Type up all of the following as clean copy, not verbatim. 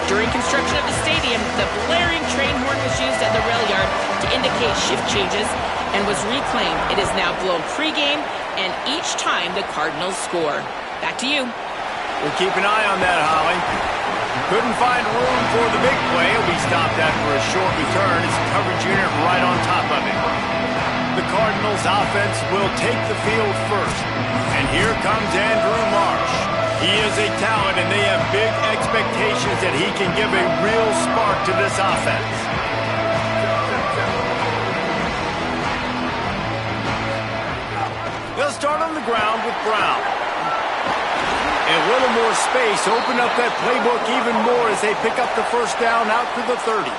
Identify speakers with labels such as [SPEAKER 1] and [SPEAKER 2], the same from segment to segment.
[SPEAKER 1] During construction of the stadium, the blaring train horn was used at the rail yard to indicate shift changes and was reclaimed. It is now blown pregame and each time the Cardinals score. Back to you.
[SPEAKER 2] We'll keep an eye on that, Holly. Couldn't find room for the big play. He'll be stopped after a short return. It's a coverage unit right on top of it. The Cardinals offense will take the field first. And here comes Andrew Marsh. He is a talent, and they have big expectations that he can give a real spark to this offense. They'll start on the ground with Brown. And a little more space, open up that playbook even more as they pick up the first down out to the 30.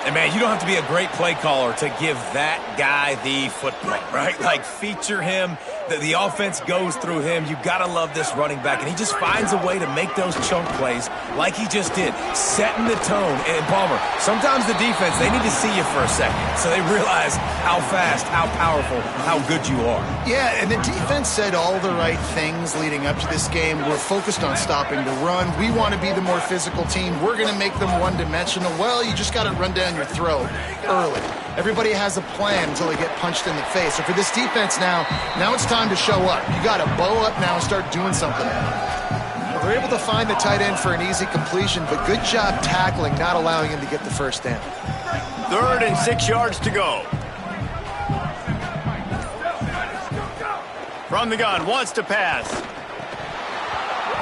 [SPEAKER 3] And, man, you don't have to be a great play caller to give that guy the football, right? Like, feature him. The offense goes through him. You got to love this running back. And he just finds a way to make those chunk plays like he just did, setting the tone. And, Palmer, sometimes the defense, they need to see you for a second so they realize how fast, how powerful, how good you are.
[SPEAKER 4] Yeah, and the defense said all the right things leading up to this game. We're focused on stopping the run. We want to be the more physical team. We're going to make them one-dimensional. Well, you just got to run down your throat early. Everybody has a plan until they get punched in the face. So for this defense now it's time to show up. You got to bow up now and start doing something. Well, they're able to find the tight end for an easy completion, but good job tackling, not allowing him to get the first down.
[SPEAKER 2] 3rd and 6 yards to go. From the gun, wants to pass.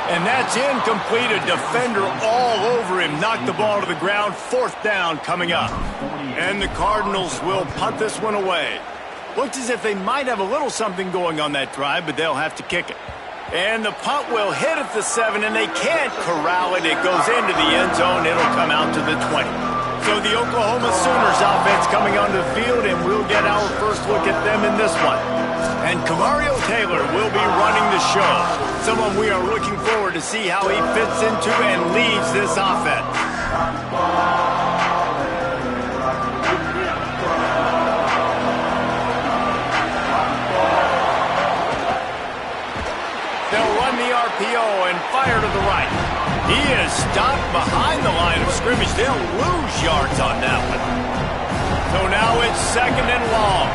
[SPEAKER 2] And that's incomplete. A defender all over him. Knocked the ball to the ground. 4th down coming up. And the Cardinals will punt this one away. Looks as if they might have a little something going on that drive, but they'll have to kick it. And the punt will hit at the 7, and they can't corral it. It goes into the end zone. It'll come out to the 20. So the Oklahoma Sooners offense coming onto the field, and we'll get our first look at them in this one. And Kamario Taylor will be running the show. Someone we are looking forward to see how he fits into and leads this offense. They'll run the RPO and fire to the right. He is stopped behind the line of scrimmage. They'll lose yards on that one. So now it's 2nd and long.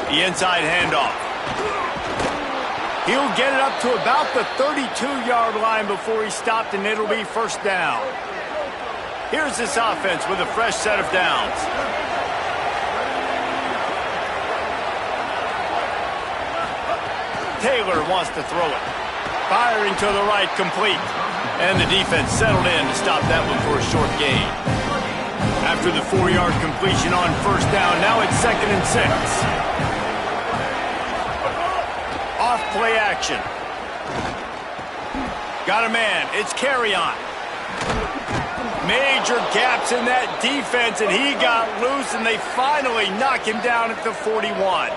[SPEAKER 2] The inside handoff. He'll get it up to about the 32-yard line before he's stopped, and it'll be 1st down. Here's this offense with a fresh set of downs. Taylor wants to throw it. Firing to the right, complete. And the defense settled in to stop that one for a short gain. After the 4-yard completion on 1st down, now it's 2nd and 6. Off play action. Got a man. It's Carrion. Major gaps in that defense, and he got loose, and they finally knock him down at the 41.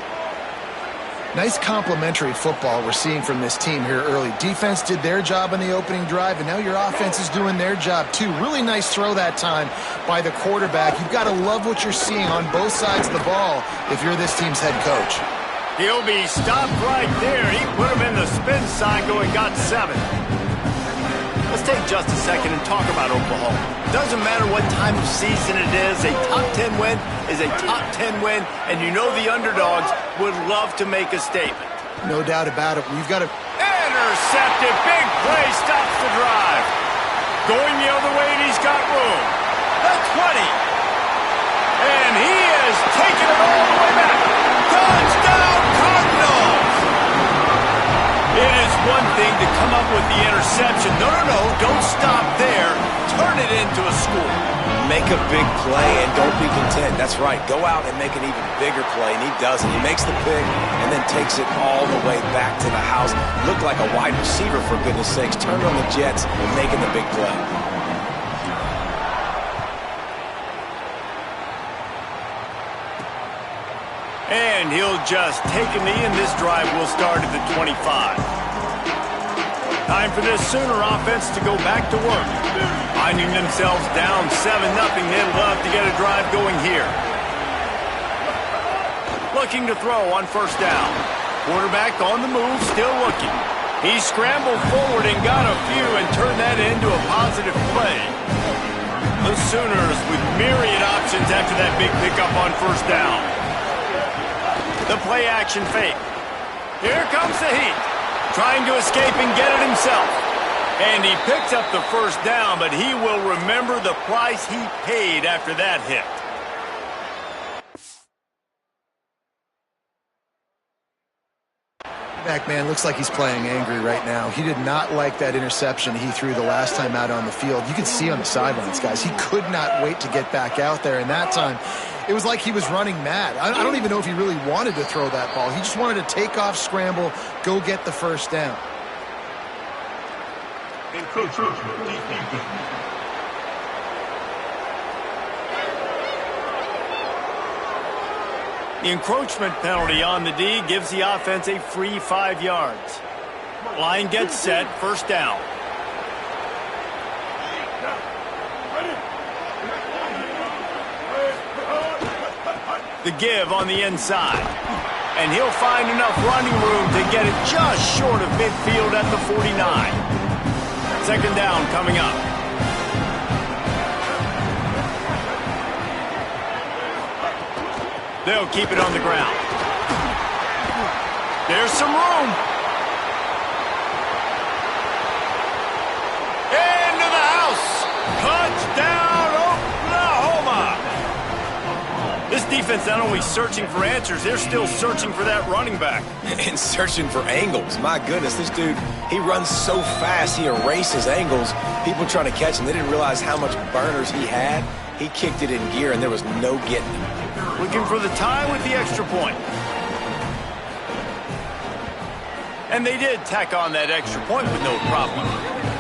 [SPEAKER 4] Nice complementary football we're seeing from this team here early. Defense did their job on the opening drive, and now your offense is doing their job too. Really nice throw that time by the quarterback. You've got to love what you're seeing on both sides of the ball if you're this team's head coach.
[SPEAKER 2] He'll be stopped right there. He put him in the spin cycle and got 7. Let's take just a second and talk about Oklahoma. Doesn't matter what time of season it is, a top 10 win is a top 10 win, and you know the underdogs would love to make a statement.
[SPEAKER 4] No doubt about it. We've got to...
[SPEAKER 2] Intercepted. Big play stops the drive. Going the other way, and he's got room. The 20. And he is taking it all the way back. Touchdown, Cardinals! It is one thing to come up with the interception. No, don't stop there. Turn it into a score.
[SPEAKER 3] Make a big play and don't be content. That's right. Go out and make an even bigger play, and he does it. He makes the pick and then takes it all the way back to the house. Looked like a wide receiver, for goodness sakes. Turned on the Jets and making the big play.
[SPEAKER 2] And he'll just take a knee, and this drive will start at the 25. Time for this Sooner offense to go back to work. Finding themselves down 7-0, they'd love to get a drive going here. Looking to throw on 1st down. Quarterback on the move, still looking. He scrambled forward and got a few and turned that into a positive play. The Sooners with myriad options after that big pickup on first down. The play action fake. Here comes the Heat, trying to escape and get it himself. And he picks up the first down, but he will remember the price he paid after that hit.
[SPEAKER 4] Back man looks like he's playing angry right now. He did not like that interception he threw the last time out on the field. You can see on the sidelines, guys, he could not wait to get back out there. And that time, it was like he was running mad. I don't even know if he really wanted to throw that ball. He just wanted to take off, scramble, go get the first down.
[SPEAKER 2] The encroachment penalty on the D gives the offense a free 5 yards. Line gets set, first down. The give on the inside. And he'll find enough running room to get it just short of midfield at the 49. Second down coming up. They'll keep it on the ground. There's some room. Into the house. Touchdown, Oklahoma. This defense not only searching for answers, they're still searching for that running back.
[SPEAKER 3] And searching for angles. My goodness, this dude, he runs so fast, he erases angles. People trying to catch him, they didn't realize how much burners he had. He kicked it in gear, and there was no getting him.
[SPEAKER 2] Looking for the tie with the extra point. And they did tack on that extra point with no problem.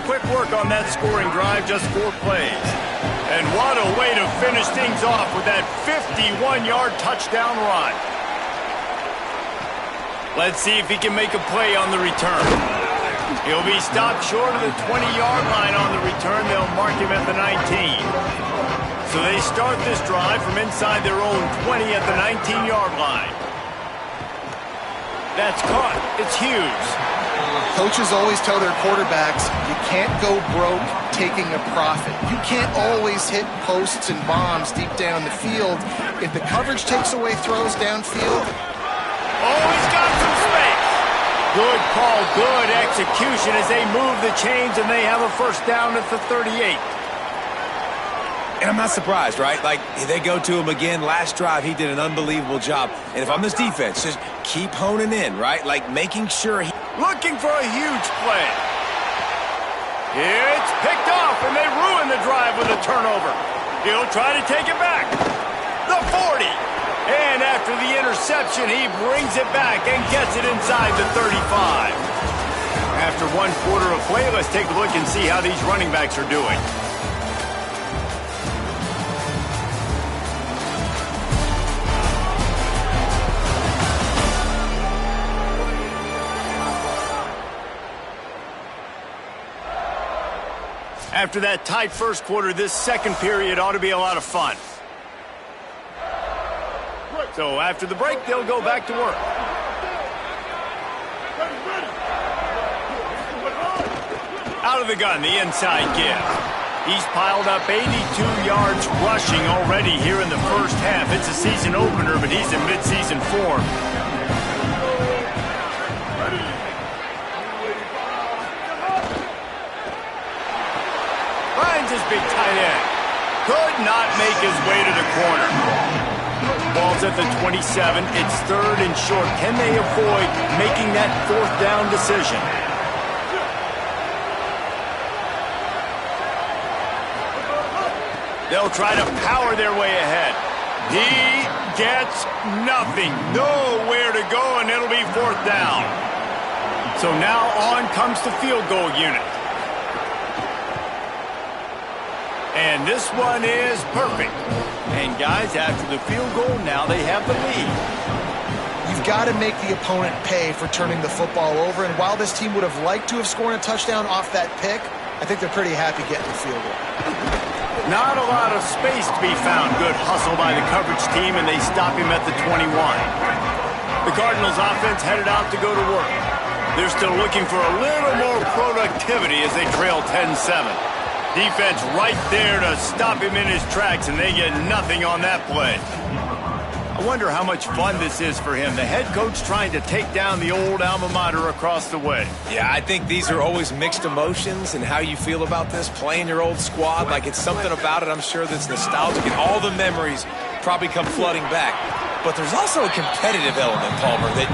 [SPEAKER 2] Quick work on that scoring drive, just 4 plays. And what a way to finish things off with that 51-yard touchdown run. Let's see if he can make a play on the return. He'll be stopped short of the 20-yard line on the return. They'll mark him at the 19. So they start this drive from inside their own 20 at the 19-yard line. That's caught. It's Hughes.
[SPEAKER 4] Coaches always tell their quarterbacks, you can't go broke taking a profit. You can't always hit posts and bombs deep down the field. If the coverage takes away throws downfield.
[SPEAKER 2] Oh, he's got some space. Good call, good execution as they move the chains and they have a first down at the 38.
[SPEAKER 3] And I'm not surprised, right? Like, they go to him again. Last drive, he did an unbelievable job. And if I'm this defense, just keep honing in, right? Like, making sure he...
[SPEAKER 2] Looking for a huge play. It's picked off, and they ruin the drive with a turnover. He'll try to take it back. The 40. And after the interception, he brings it back and gets it inside the 35. After 1 quarter of play, let's take a look and see how these running backs are doing. After that tight first quarter, this second period ought to be a lot of fun. So after the break, they'll go back to work. Out of the gun, the inside give. He's piled up 82 yards rushing already here in the first half. It's a season opener, but he's in midseason form. Finds his big tight end. Could not make his way to the corner. Ball's at the 27. It's 3rd and short. Can they avoid making that 4th down decision? They'll try to power their way ahead. He gets nothing. Nowhere to go, and it'll be 4th down. So now on comes the field goal unit. And this one is perfect. And guys, after the field goal, now they have the lead.
[SPEAKER 4] You've got to make the opponent pay for turning the football over. And while this team would have liked to have scored a touchdown off that pick, I think they're pretty happy getting the field goal.
[SPEAKER 2] Not a lot of space to be found. Good hustle by the coverage team, and they stop him at the 21. The Cardinals offense headed out to go to work. They're still looking for a little more productivity as they trail 10-7. Defense right there to stop him in his tracks, and they get nothing on that play. I wonder how much fun this is for him. The head coach trying to take down the old alma mater across the way.
[SPEAKER 3] Yeah, I think these are always mixed emotions and how you feel about this, playing your old squad. Like, it's something about it, I'm sure, that's nostalgic, and all the memories probably come flooding back. But there's also a competitive element, Palmer, that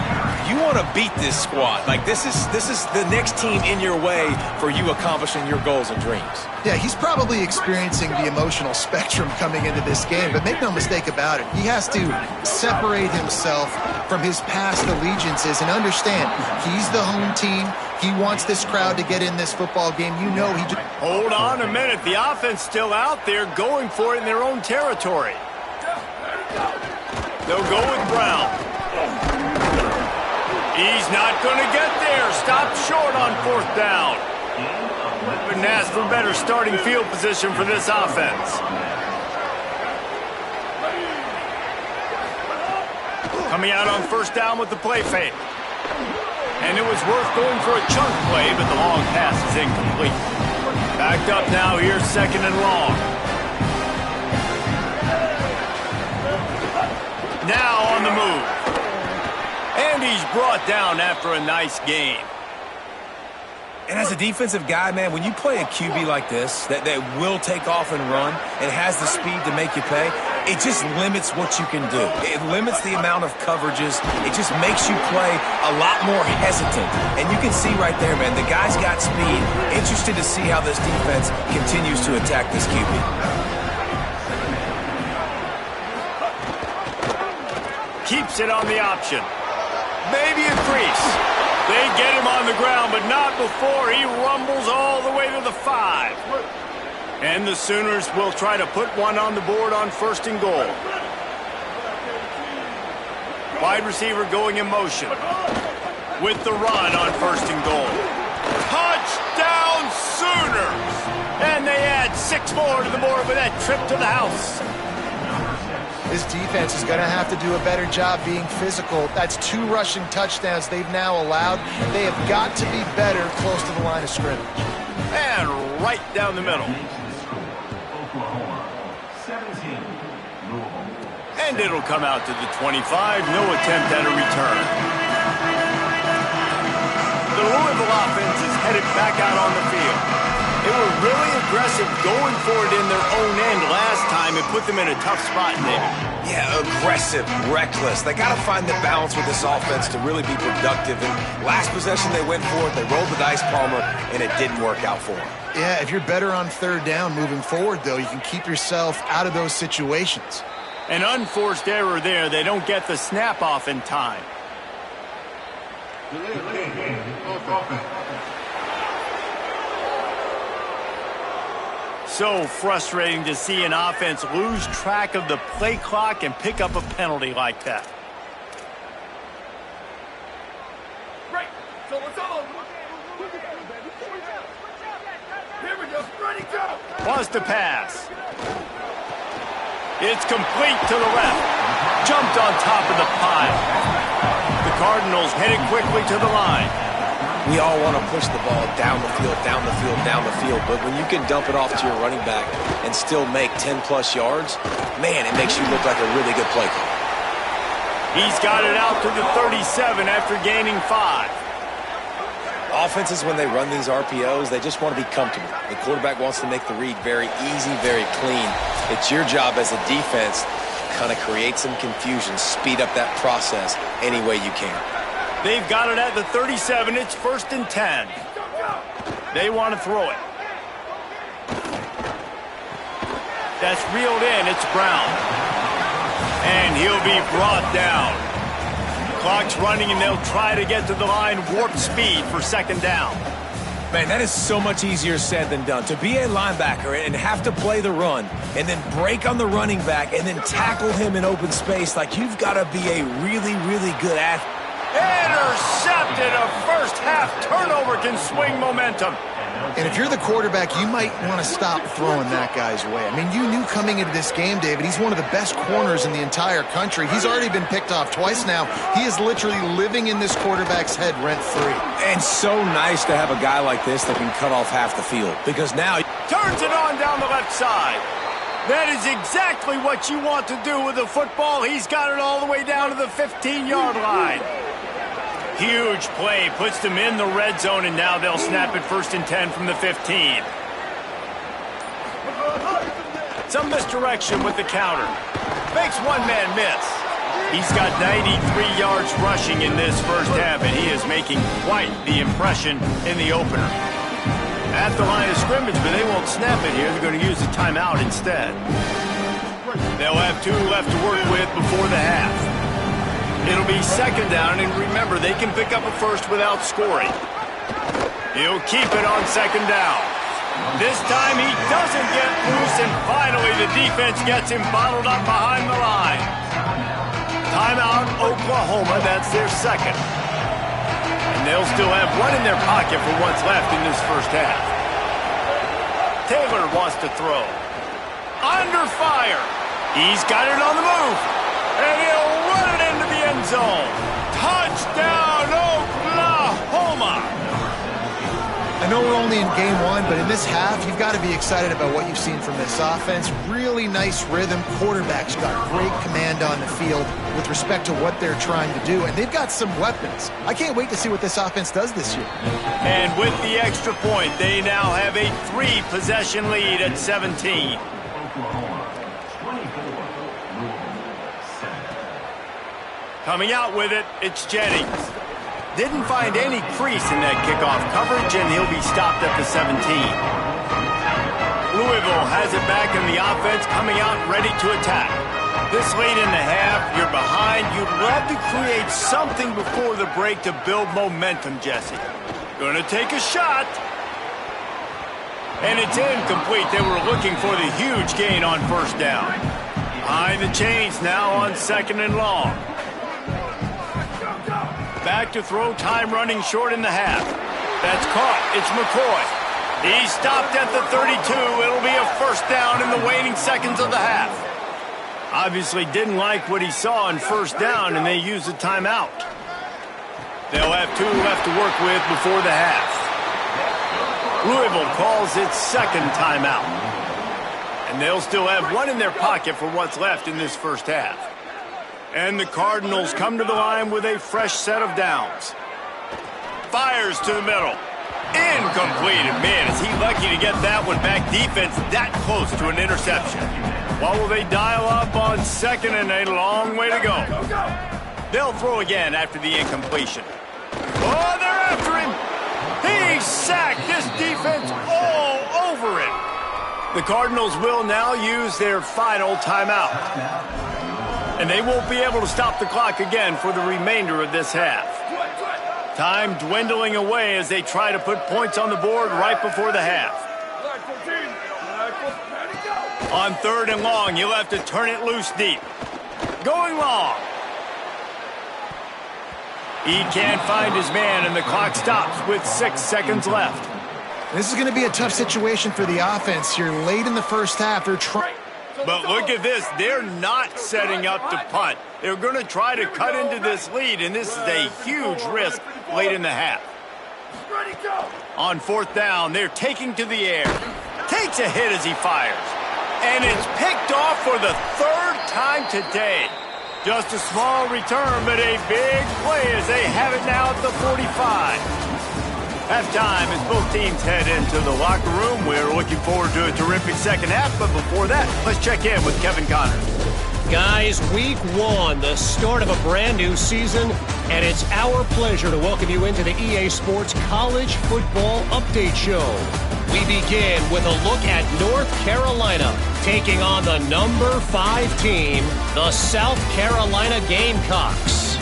[SPEAKER 3] you want to beat this squad. Like, this is the next team in your way for you accomplishing your goals and dreams.
[SPEAKER 4] Yeah, he's probably experiencing the emotional spectrum coming into this game, but make no mistake about it, he has to separate himself from his past allegiances and understand he's the home team. He wants this crowd to get in this football game. You know he just...
[SPEAKER 2] Hold on a minute. The offense still out there going for it in their own territory. They'll go with Brown. He's not going to get there. Stop short on 4th down. Couldn't ask for better starting field position for this offense. Coming out on 1st down with the play fake. And it was worth going for a chunk play, but the long pass is incomplete. Backed up now here, 2nd and long. Now on the move. And he's brought down after a nice gain.
[SPEAKER 3] And as a defensive guy, man, when you play a QB like this that will take off and run and has the speed to make you pay, it just limits what you can do. It limits the amount of coverages. It just makes you play a lot more hesitant. And you can see right there, man, the guy's got speed. Interested to see how this defense continues to attack this QB.
[SPEAKER 2] Keeps it on the option. Maybe a crease. They get him on the ground, but not before he rumbles all the way to the 5. And the Sooners will try to put one on the board on 1st and goal. Wide receiver going in motion. With the run on 1st and goal. Touchdown Sooners! And they add 6 more to the board with that trip to the house.
[SPEAKER 4] This defense is going to have to do a better job being physical. That's 2 rushing touchdowns they've now allowed. They have got to be better close to the line of scrimmage.
[SPEAKER 2] And right down the middle. And it'll come out to the 25. No attempt at a return. The Louisville offense is headed back out on the field. They were really aggressive going for it in their own end last time. It put them in a tough spot, David.
[SPEAKER 3] Yeah, aggressive, reckless. They got to find the balance with this offense to really be productive. And last possession they went for it. They rolled the dice, Palmer, and it didn't work out for them.
[SPEAKER 4] Yeah, if you're better on 3rd down moving forward, though, you can keep yourself out of those situations.
[SPEAKER 2] An unforced error there. They don't get the snap off in time. So frustrating to see an offense lose track of the play clock and pick up a penalty like that.
[SPEAKER 5] Right. So it's all over. Here we go. Ready, go.
[SPEAKER 2] Wants to pass. It's complete to the left. Jumped on top of the pile. The Cardinals headed quickly to the line.
[SPEAKER 3] We all want to push the ball down the field, down the field, down the field. But when you can dump it off to your running back and still make 10-plus yards, man, it makes you look like a really good play call.
[SPEAKER 2] He's got it out to the 37 after gaining 5.
[SPEAKER 3] Offenses, when they run these RPOs, they just want to be comfortable. The quarterback wants to make the read very easy, very clean. It's your job as a defense to kind of create some confusion, speed up that process any way you can.
[SPEAKER 2] They've got it at the 37. It's 1st and 10. They want to throw it. That's reeled in. It's Brown. And he'll be brought down. Clock's running, and they'll try to get to the line warp speed for 2nd down.
[SPEAKER 3] Man, that is so much easier said than done. To be a linebacker and have to play the run and then break on the running back and then tackle him in open space, like, you've got to be a really, really good athlete.
[SPEAKER 2] Intercepted. A first half turnover can swing momentum.
[SPEAKER 4] And if you're the quarterback, you might want to stop throwing that guy's way. I mean, you knew coming into this game, David, he's one of the best corners in the entire country. He's already been picked off twice now. He is literally living in this quarterback's head rent-free.
[SPEAKER 3] And so nice to have a guy like this that can cut off half the field, because now
[SPEAKER 2] Turns it on down the left side. That is exactly what you want to do with the football. He's got it all the way down to the 15-yard line. Huge play, puts them in the red zone, and now they'll snap it 1st and 10 from the 15. Some misdirection with the counter. Makes one-man miss. He's got 93 yards rushing in this first half, and he is making quite the impression in the opener. At the line of scrimmage, but they won't snap it here. They're going to use a timeout instead. They'll have 2 left to work with before the half. It'll be 2nd down, and remember, they can pick up a first without scoring. He'll keep it on 2nd down. This time he doesn't get loose, and finally the defense gets him bottled up behind the line. Timeout, Oklahoma. That's their 2nd. And they'll still have 1 in their pocket for what's left in this first half. Taylor wants to throw. Under fire. He's got it on the move. And he'll run it into the end zone. Touchdown, Oklahoma!
[SPEAKER 4] I know we're only in game 1, but in this half, you've got to be excited about what you've seen from this offense. Really nice rhythm. Quarterback's got great command on the field with respect to what they're trying to do, and they've got some weapons. I can't wait to see what this offense does this year.
[SPEAKER 2] And with the extra point, they now have a 3-possession lead at 17. Coming out with it, it's Jennings. Didn't find any crease in that kickoff coverage, and he'll be stopped at the 17. Louisville has it back in the offense, coming out ready to attack. This late in the half, you're behind. You'd love to create something before the break to build momentum, Jesse. Gonna take a shot. And it's incomplete. They were looking for the huge gain on 1st down. Behind the chains now on 2nd and long. Back to throw, time running short in the half. That's caught. It's McCoy. He's stopped at the 32. It'll be a 1st down in the waning seconds of the half. Obviously didn't like what he on 1st down, and they use a timeout. They'll have 2 left to work with before the half. Louisville calls its 2nd timeout. And they'll still have 1 in their pocket for what's left in this first half. And the Cardinals come to the line with a fresh set of downs. Fires to the middle. Incomplete. And man, is he lucky to get that one back. Defense that close to an interception. What will they dial up on 2nd and a long way to go? They'll throw again after the incompletion. Oh, they're after him. He's sacked. This defense all over him. The Cardinals will now use their final timeout. And they won't be able to stop the clock again for the remainder of this half. Time dwindling away as they try to put points on the board right before the half. On 3rd and long, he'll have to turn it loose deep. Going long. He can't find his man, and the clock stops with 6 seconds left.
[SPEAKER 4] This is going to be a tough situation for the offense here. Late in the first half, they're trying.
[SPEAKER 2] But look at this. They're not setting up to punt. They're going to try to cut into this lead, and this is a huge risk late in the half. On 4th down, they're taking to the air. Takes a hit as he fires. And it's picked off for the 3rd time today. Just a small return, but a big play as they have it now at the 45. Halftime as both teams head into the locker room. We're looking forward to a terrific second half, but before that, let's check in with Kevin Connors.
[SPEAKER 6] Guys, week 1, the start of a brand new season, and it's our pleasure to welcome you into the EA Sports College Football Update Show. We begin with a look at North Carolina taking on the number 5 team, the South Carolina Gamecocks.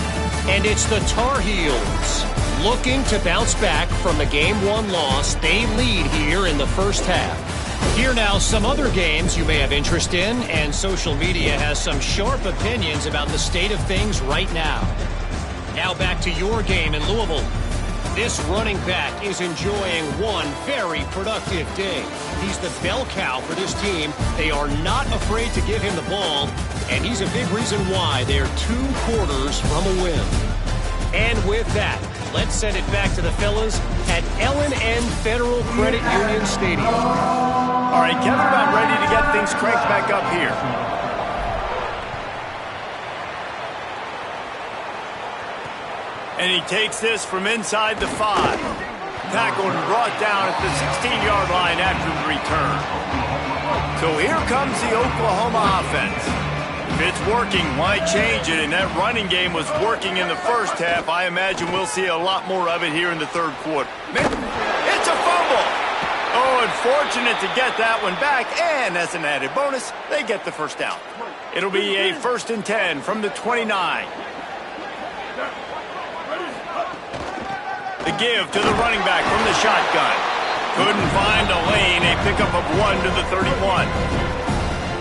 [SPEAKER 6] And it's the Tar Heels looking to bounce back from the Game 1 loss. They lead here in the first half. Here now some other games you may have interest in, and social media has some sharp opinions about the state of things right now. Now back to your game in Louisville. This running back is enjoying one very productive day. He's the bell cow for this team. They are not afraid to give him the ball, and he's a big reason why they're 2 quarters from a win. And with that, let's send it back to the fellas at L&N Federal Credit Union Stadium.
[SPEAKER 2] All right, Kevin, about ready to get things cranked back up here. And he takes this from inside the 5. Tackled and brought down at the 16-yard line after the return. So here comes the Oklahoma offense. If it's working, why change it? And that running game was working in the first half. I imagine we'll see a lot more of it here in the third quarter. It's a fumble! Oh, unfortunate to get that one back. And as an added bonus, they get the first down. It'll be a 1st and 10 from the 29. The give to the running back from the shotgun. Couldn't find a lane. A pickup of 1 to the 31.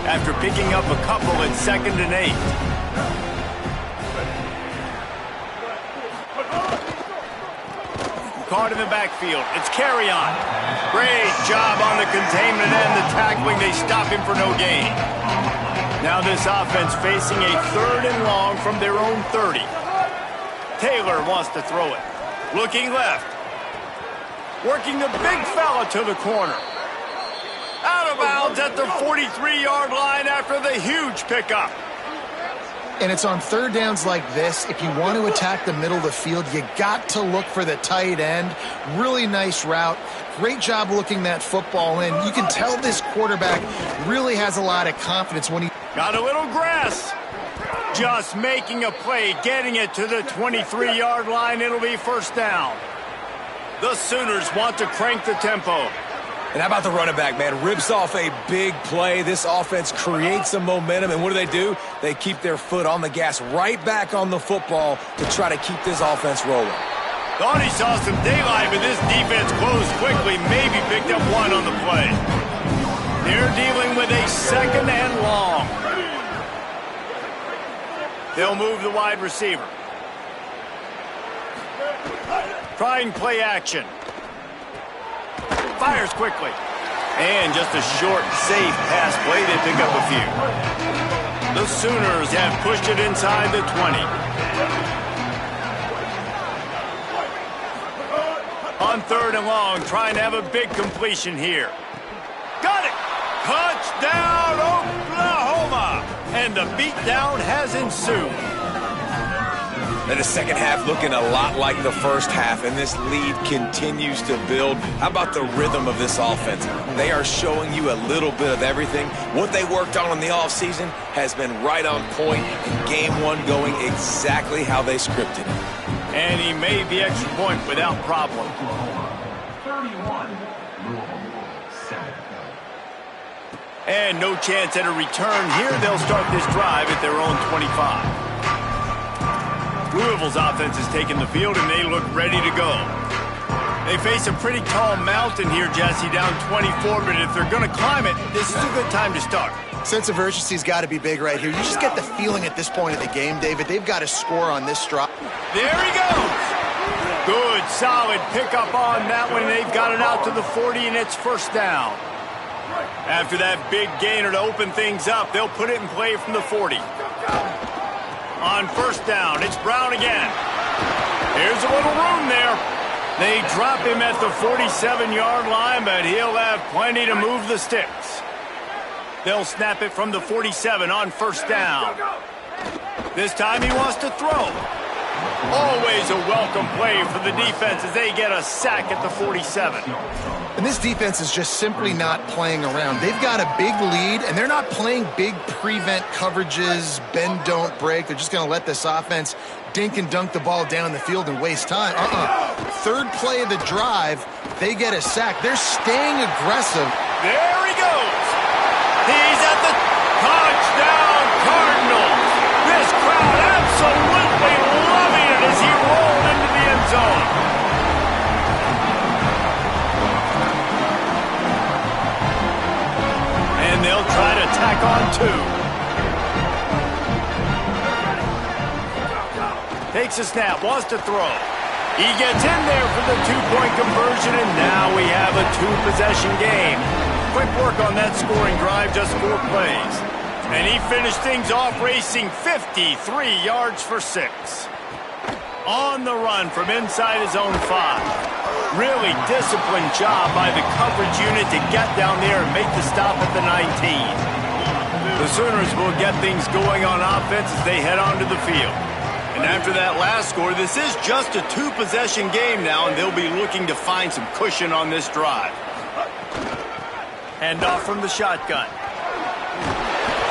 [SPEAKER 2] After picking up a couple at 2nd and 8. Caught in the backfield. It's Carry-On. Great job on the containment and the tackling. They stop him for no gain. Now this offense facing a 3rd and long from their own 30. Taylor wants to throw it. Looking left. Working the big fella to the corner. Out of bounds at the 43-yard line after the huge pickup.
[SPEAKER 4] And it's on 3rd downs like this. If you want to attack the middle of the field, you got to look for the tight end. Really nice route. Great job looking that football in. You can tell this quarterback really has a lot of confidence when he...
[SPEAKER 2] Got a little grass. Just making a play, getting it to the 23-yard line. It'll be 1st down. The Sooners want to crank the tempo.
[SPEAKER 3] And how about the running back, man? Rips off a big play. This offense creates some momentum, and what do? They keep their foot on the gas, right back on the football to try to keep this offense rolling.
[SPEAKER 2] Thought he saw some daylight, but this defense closed quickly. Maybe picked up 1 on the play. They're dealing with a 2nd and long. They'll move the wide receiver. Trying play action. Fires quickly. And just a short, safe pass play. They pick up a few. The Sooners have pushed it inside the 20. On 3rd and long, trying to have a big completion here. Got it! Touchdown, Oklahoma! And the beatdown has ensued.
[SPEAKER 3] And the second half looking a lot like the first half, and this lead continues to build. How about the rhythm of this offense? They are showing you a little bit of everything. What they worked on in the offseason has been right on point, and game 1 going exactly how they scripted it.
[SPEAKER 2] And he made the extra point without problem.
[SPEAKER 5] 31.
[SPEAKER 2] And no chance at a return here. They'll start this drive at their own 25. Louisville's offense has taken the field, and they look ready to go. They face a pretty tall mountain here, Jesse, down 24, but if they're going to climb it, this is a good time to start.
[SPEAKER 4] Sense of urgency's got to be big right here. You just get the feeling at this point of the game, David, they've got to score on this drop.
[SPEAKER 2] There he goes. Good, solid pickup on that one. They've got it out to the 40, and it's 1st down. After that big gainer to open things up, they'll put it in play from the 40. On 1st down, it's Brown again. Here's a little room there. They drop him at the 47-yard line, but he'll have plenty to move the sticks. They'll snap it from the 47 on 1st down. This time he wants to throw. Always a welcome play for the defense as they get a sack at the 47.
[SPEAKER 4] And this defense is just simply not playing around. They've got a big lead, and they're not playing big prevent coverages, bend, don't break. They're just going to let this offense dink and dunk the ball down the field and waste time. 3rd play of the drive, they get a sack. They're staying aggressive.
[SPEAKER 2] There he goes. He's at the touchdown Cardinals. This crowd absolutely loving it as he rolled into the end zone. And they'll try to tack on 2. Takes a snap, wants to throw. He gets in there for the two-point conversion, and now we have a two-possession game. Quick work on that scoring drive, just 4 plays. And he finished things off racing 53 yards for 6. On the run from inside his own 5. Really disciplined job by the coverage unit to get down there and make the stop at the 19. The Sooners will get things going on offense as they head onto the field. And after that last score, this is just a two-possession game now, and they'll be looking to find some cushion on this drive. Hand off from the shotgun.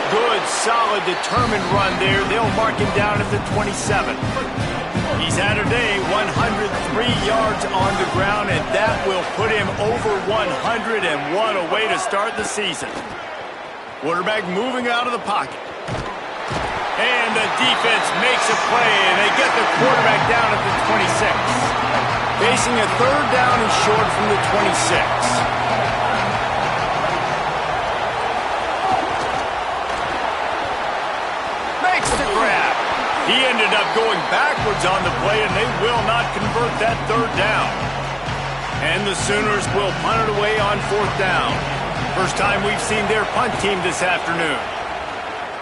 [SPEAKER 2] Good, solid, determined run there. They'll mark him down at the 27. He's had a day, 103 yards on the ground, and that will put him over 101 away to start the season. Quarterback moving out of the pocket. And the defense makes a play, and they get the quarterback down at the 26. Facing a third down and short from the 26. Makes the grab. He ended up going backwards on the play, and they will not convert that third down. And the Sooners will punt it away on 4th down. First time we've seen their punt team this afternoon.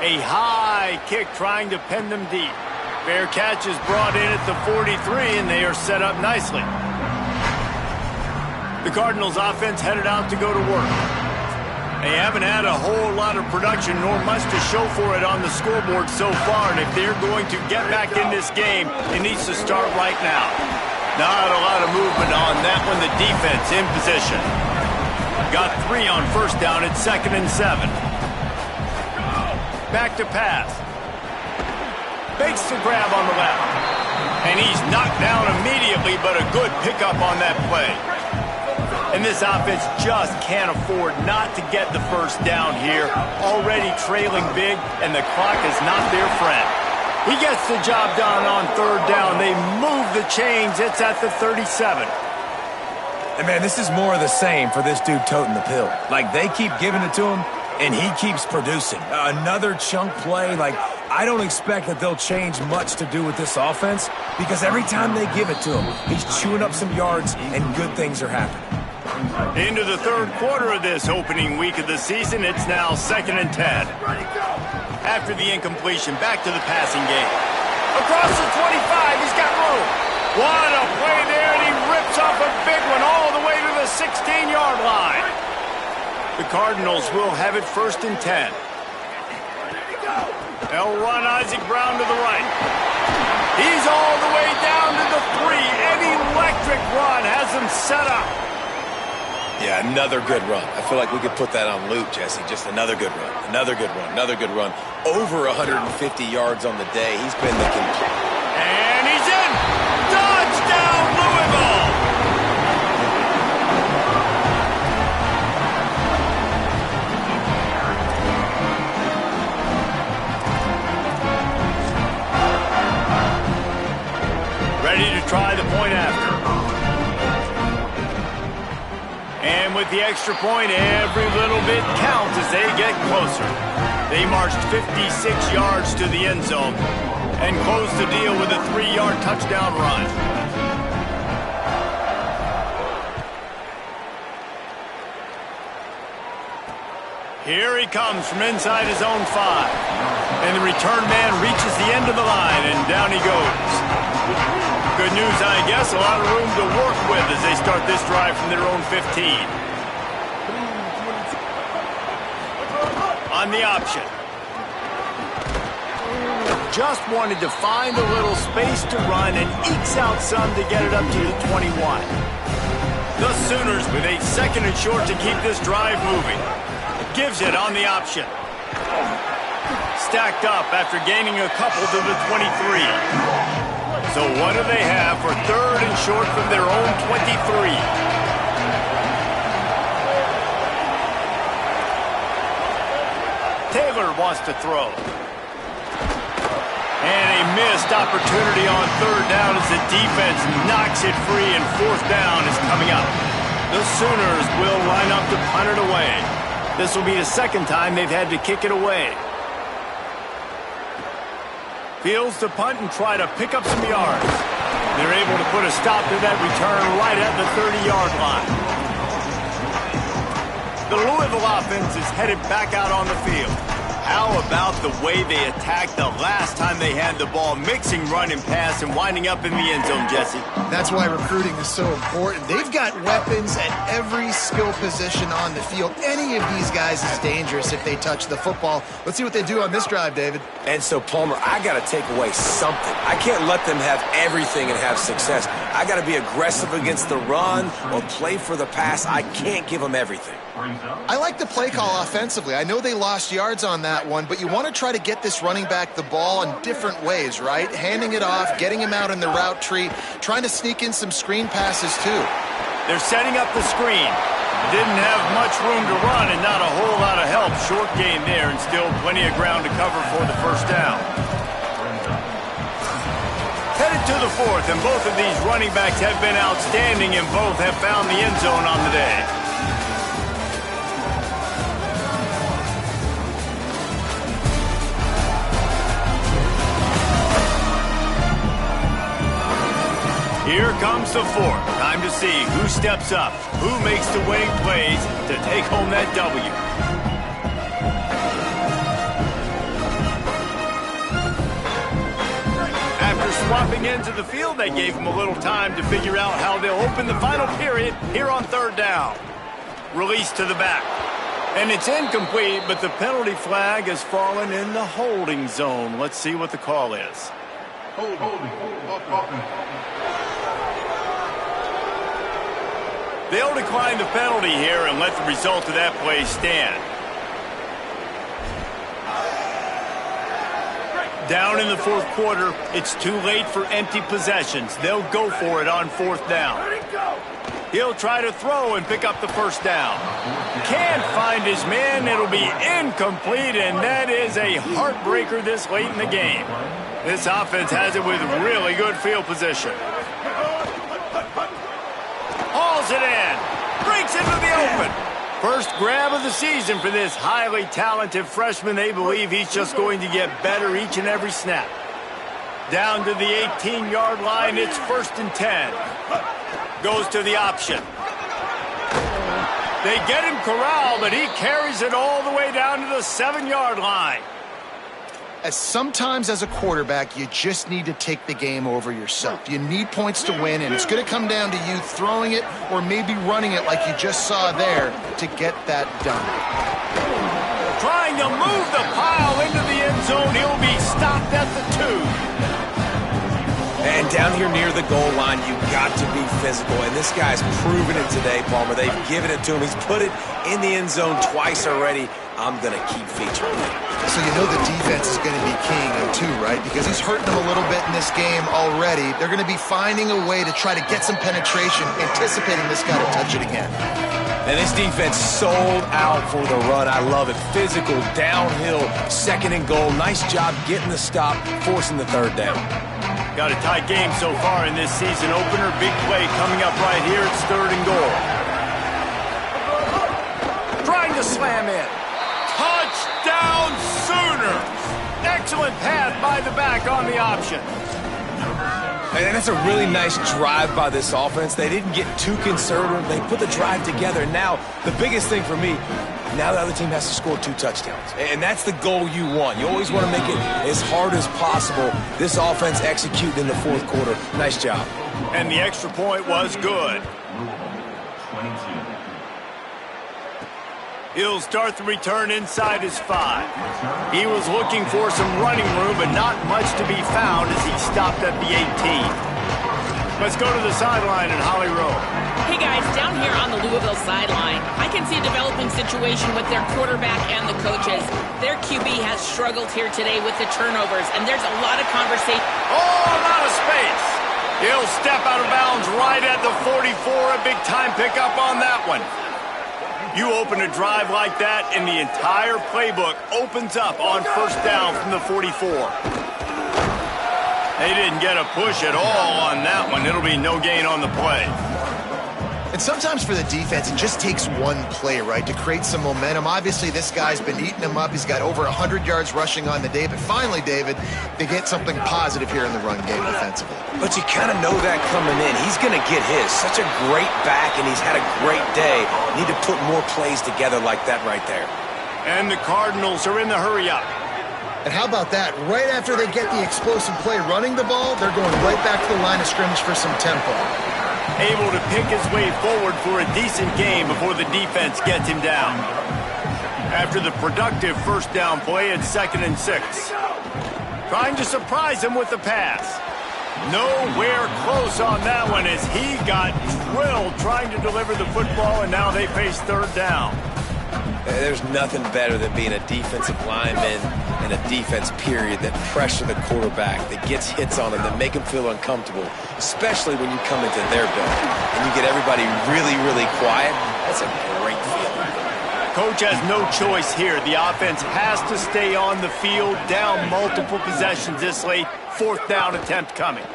[SPEAKER 2] A high kick trying to pin them deep. Fair catch is brought in at the 43, and they are set up nicely. The Cardinals offense headed out to go to work. They haven't had a whole lot of production nor much to show for it on the scoreboard so far, and if they're going to get back in this game, it needs to start right now. Not a lot of movement on that one. The defense in position. Got 3 on first down at 2nd and 7. Back to pass. Makes the grab on the left. And he's knocked down immediately, but a good pickup on that play. And this offense just can't afford not to get the first down here. Already trailing big, and the clock is not their friend. He gets the job done on 3rd down. They move the chains. It's at the 37.
[SPEAKER 3] And, man, this is more of the same for this dude toting the pill. Like, they keep giving it to him, and he keeps producing. Another chunk play. Like, I don't expect that they'll change much to do with this offense because every time they give it to him, he's chewing up some yards, and good things are happening.
[SPEAKER 2] Into the 3rd quarter of this opening week of the season, it's now 2nd and 10. After the incompletion, back to the passing game. Across the 25, he's got room. What a play there, and he rips off a big one all the way to the 16-yard line. The Cardinals will have it 1st and 10. They'll run Isaac Brown to the right. He's all the way down to the 3. An electric run has him set up.
[SPEAKER 3] Yeah, another good run. I feel like we could put that on loop, Jesse. Just another good run. Another good run. Another good run. Over 150 yards on the day. He's been the complete.
[SPEAKER 2] And he's in. Touchdown, Louisville. Ready to try the point after. And with the extra point, every little bit counts as they get closer. They marched 56 yards to the end zone and closed the deal with a 3-yard touchdown run. Here he comes from inside his own 5. And the return man reaches the end of the line, and down he goes. Good news, I guess. A lot of room to work with as they start this drive from their own 15. On the option. Just wanted to find a little space to run and ekes out some to get it up to the 21. The Sooners with a 2nd and short to keep this drive moving. Gives it on the option. Stacked up after gaining a couple to the 23. So what do they have for 3rd and short from their own 23? Taylor wants to throw. And a missed opportunity on 3rd down as the defense knocks it free, and 4th down is coming up. The Sooners will line up to punt it away. This will be the 2nd time they've had to kick it away. Fields to punt and try to pick up some yards. They're able to put a stop to that return right at the 30-yard line. The Louisville offense is headed back out on the field. How about the way they attacked the last time they had the ball, mixing run and pass and winding up in the end zone, Jesse?
[SPEAKER 4] That's why recruiting is so important. They've got weapons at every skill position on the field. Any of these guys is dangerous if they touch the football. Let's see what they do on this drive, David.
[SPEAKER 3] And so, Palmer, I got to take away something. I can't let them have everything and have success. I got to be aggressive against the run or play for the pass. I can't give them everything.
[SPEAKER 4] I like the play call offensively. I know they lost yards on that one, but you want to try to get this running back the ball in different ways, right? Handing it off, getting him out in the route tree, trying to sneak in some screen passes too.
[SPEAKER 2] They're setting up the screen. Didn't have much room to run and not a whole lot of help. Short gain there and still plenty of ground to cover for the first down. Headed to the fourth, and both of these running backs have been outstanding and both have found the end zone on the day. Here comes the fourth. Time to see who steps up, who makes the winning plays to take home that W. After swapping into the field, they gave him a little time to figure out how they'll open the final period here on third down. Release to the back. And it's incomplete, but the penalty flag has fallen in the holding zone. Let's see what the call is. They'll decline the penalty here and let the result of that play stand. Down in the fourth quarter, it's too late for empty possessions. They'll go for it on fourth down. He'll try to throw and pick up the first down. Can't find his man. It'll be incomplete, and that is a heartbreaker this late in the game. This offense has it with really good field position. Hauls it in. Breaks into the open. First grab of the season for this highly talented freshman. They believe he's just going to get better each and every snap. Down to the 18-yard line. It's 1st and 10. Goes to the option. They get him corralled, but he carries it all the way down to the 7-yard line.
[SPEAKER 4] Sometimes as a quarterback, you just need to take the game over yourself. You need points to win, and it's going to come down to you throwing it or maybe running it like you just saw there to get that done.
[SPEAKER 2] Trying to move the pile into the end zone. He'll be stopped at the 2.
[SPEAKER 3] And down here near the goal line, you've got to be physical. And this guy's proven it today, Palmer. They've given it to him. He's put it in the end zone twice already. I'm going to keep featuring him.
[SPEAKER 4] So you know the defense is going to be keying him too, right? Because he's hurting them a little bit in this game already. They're going to be finding a way to try to get some penetration, anticipating this guy to touch it again.
[SPEAKER 3] And this defense sold out for the run. I love it. Physical, downhill, 2nd and goal. Nice job getting the stop, forcing the 3rd down.
[SPEAKER 2] Got a tight game so far in this season opener. Big play coming up right here. It's 3rd and goal. Trying to slam in. Touchdown Sooners! Excellent pass by the back on the option.
[SPEAKER 3] And that's a really nice drive by this offense. They didn't get too conservative. They put the drive together. Now, the biggest thing for me, now the other team has to score 2 touchdowns. And that's the goal you want. You always want to make it as hard as possible. This offense executed in the fourth quarter. Nice job.
[SPEAKER 2] And the extra point was good. He'll start the return inside his 5. He was looking for some running room, but not much to be found as he stopped at the 18. Let's go to the sideline in Holly Rowe.
[SPEAKER 1] Hey guys, down here on the Louisville sideline, I can see a developing situation with their quarterback and the coaches. Their QB has struggled here today with the turnovers, and there's a lot of conversation.
[SPEAKER 2] Oh, I'm out of space. He'll step out of bounds right at the 44. A big time pickup on that one. You open a drive like that, and the entire playbook opens up on 1st down from the 44. They didn't get a push at all on that one. It'll be no gain on the play.
[SPEAKER 4] And sometimes for the defense, it just takes one play, right, to create some momentum. Obviously, this guy's been eating them up. He's got over 100 yards rushing on the day. But finally, David, they get something positive here in the run game defensively.
[SPEAKER 3] But you kind of know that coming in. He's going to get his. Such a great back, and he's had a great day. Need to put more plays together like that right there.
[SPEAKER 2] And the Cardinals are in the hurry-up.
[SPEAKER 4] And how about that? Right after they get the explosive play running the ball, they're going right back to the line of scrimmage for some tempo.
[SPEAKER 2] Able to pick his way forward for a decent game before the defense gets him down. After the productive first down play, it's 2nd and 6. Trying to surprise him with the pass. Nowhere close on that one as he got drilled trying to deliver the football, and now they face 3rd down.
[SPEAKER 3] There's nothing better than being a defensive lineman and a defense period that pressure the quarterback, that gets hits on him, that make him feel uncomfortable, especially when you come into their building and you get everybody really, really quiet. That's a great feeling.
[SPEAKER 2] Coach has no choice here. The offense has to stay on the field, down multiple possessions this late. 4th down attempt coming.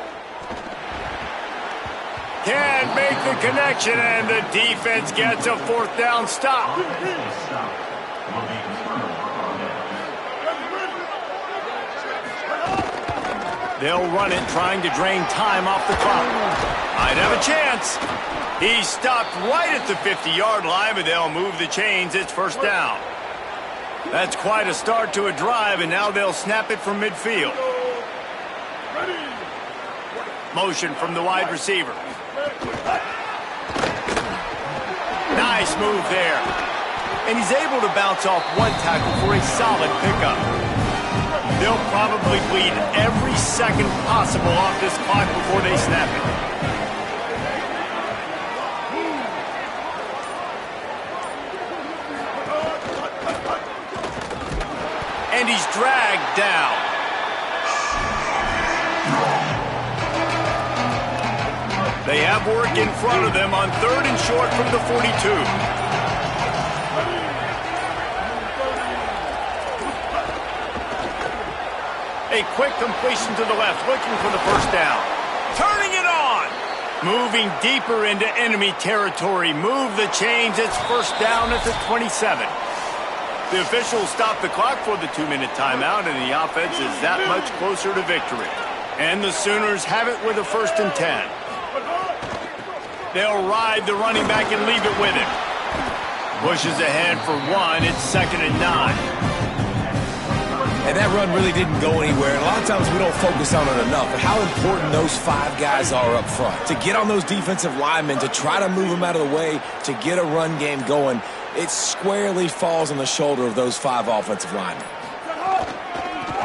[SPEAKER 2] Can't make the connection, and the defense gets a 4th down stop. They'll run it, trying to drain time off the clock. Might have a chance. He stopped right at the 50-yard line, but they'll move the chains. It's 1st down. That's quite a start to a drive, and now they'll snap it from midfield. Motion from the wide receiver. Nice move there. And he's able to bounce off one tackle for a solid pickup. They'll probably bleed every second possible off this clock before they snap it. And he's dragged down. They have work in front of them on 3rd and short from the 42. A quick completion to the left, looking for the 1st down. Turning it on. Moving deeper into enemy territory. Move the chains. It's 1st down at the 27. The officials stop the clock for the 2-minute timeout, and the offense is that much closer to victory. And the Sooners have it with a 1st and 10. They'll ride the running back and leave it with him. Pushes ahead for 1. It's 2nd and 9.
[SPEAKER 3] And that run really didn't go anywhere. And a lot of times we don't focus on it enough. But how important those 5 guys are up front. To get on those defensive linemen, to try to move them out of the way, to get a run game going, it squarely falls on the shoulder of those 5 offensive linemen.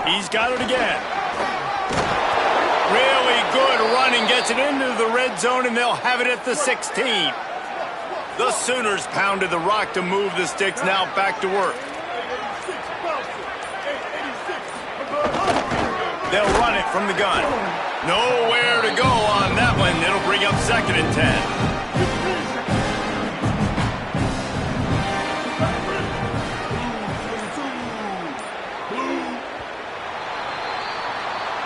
[SPEAKER 2] He's got it again. Really good running, gets it into the red zone, and they'll have it at the 16. The Sooners pounded the rock to move the sticks, now back to work. They'll run it from the gun. Nowhere to go on that one. It'll bring up 2nd and 10.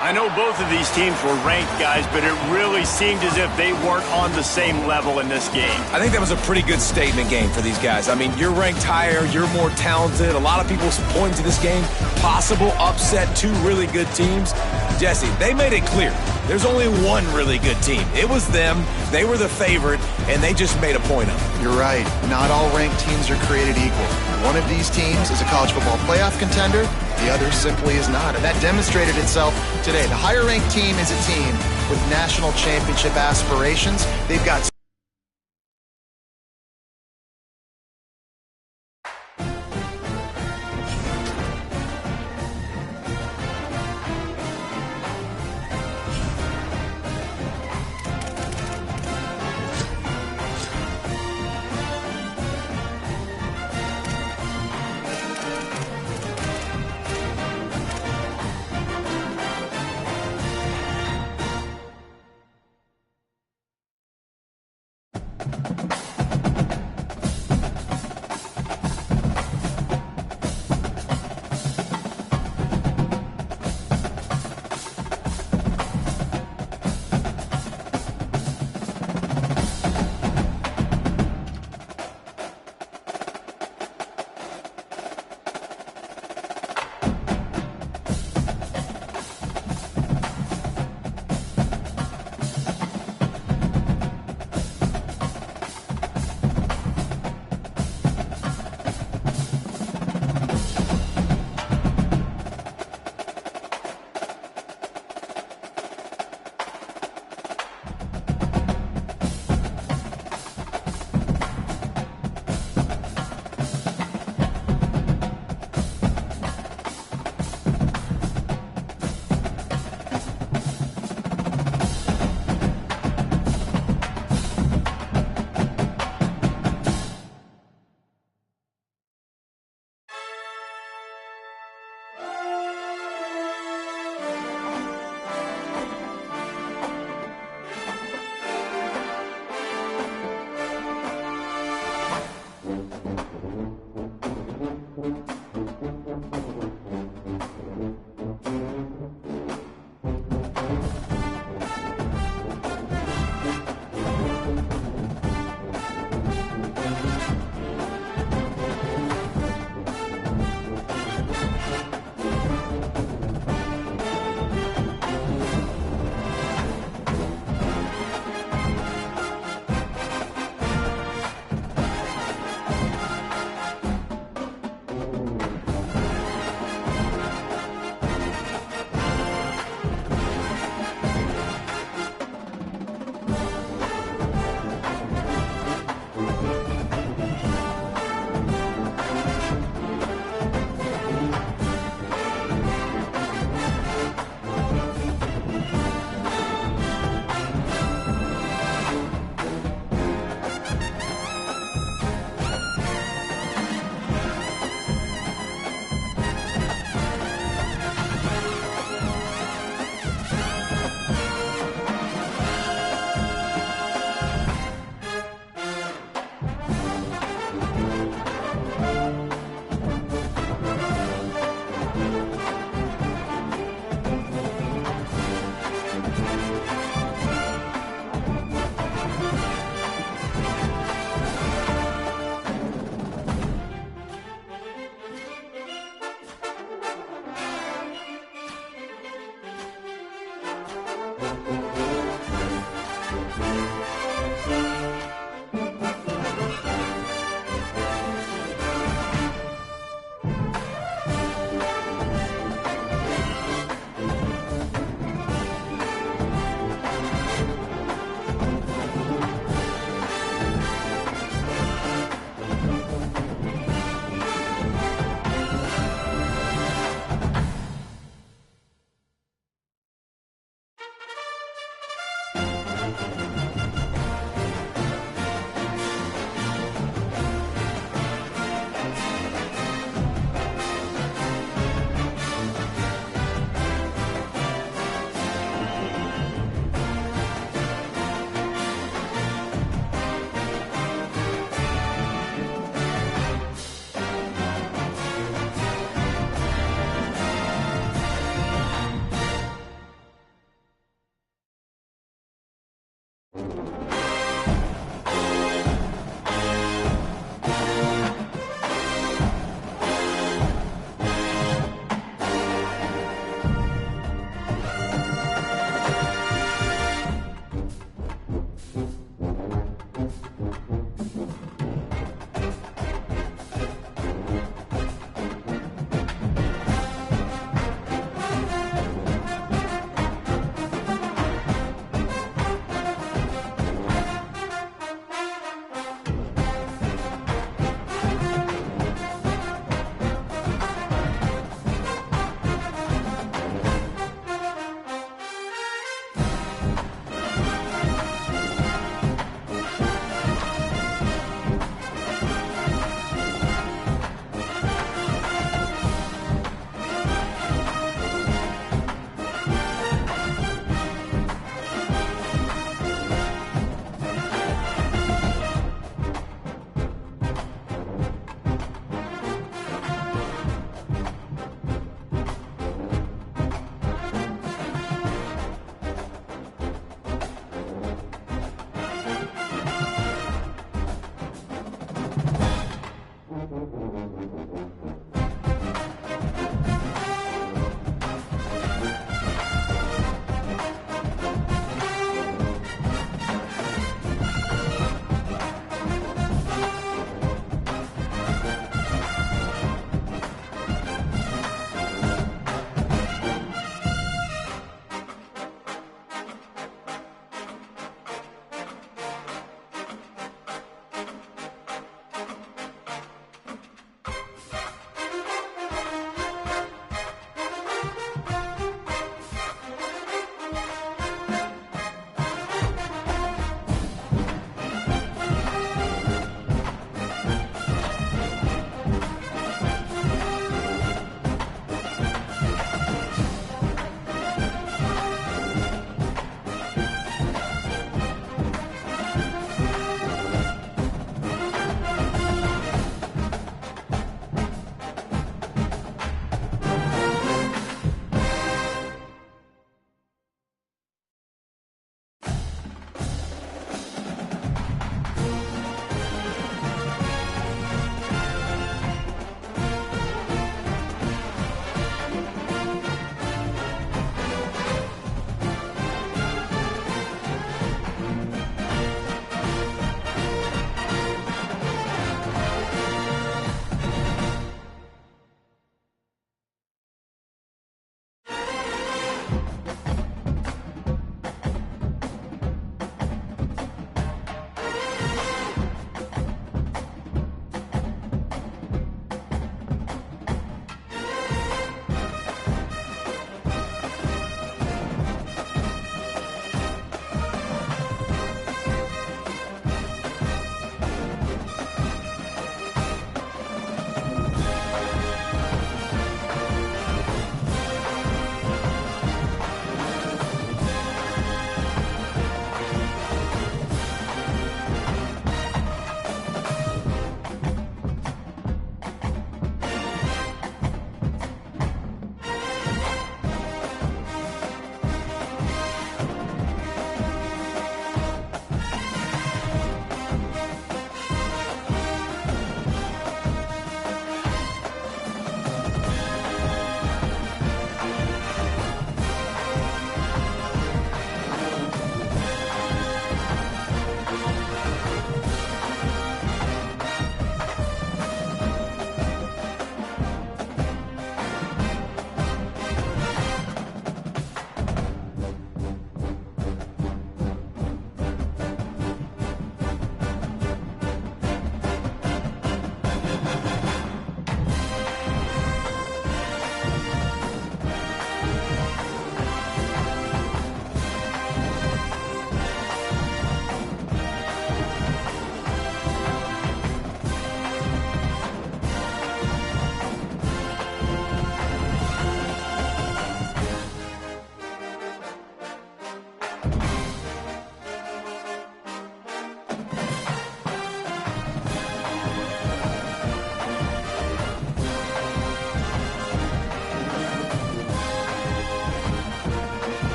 [SPEAKER 2] I know both of these teams were ranked, guys, but it really seemed as if they weren't on the same level in this game.
[SPEAKER 3] I think that was a pretty good statement game for these guys. I mean, you're ranked higher, you're more talented. A lot of people point to this game, possible upset, 2 really good teams. Jesse, they made it clear. There's only one really good team. It was them. They were the favorite, and they just made a point of it.
[SPEAKER 4] You're right. Not all ranked teams are created equal. One of these teams is a college football playoff contender. The other simply is not. And that demonstrated itself today. The higher-ranked team is a team with national championship aspirations. They've got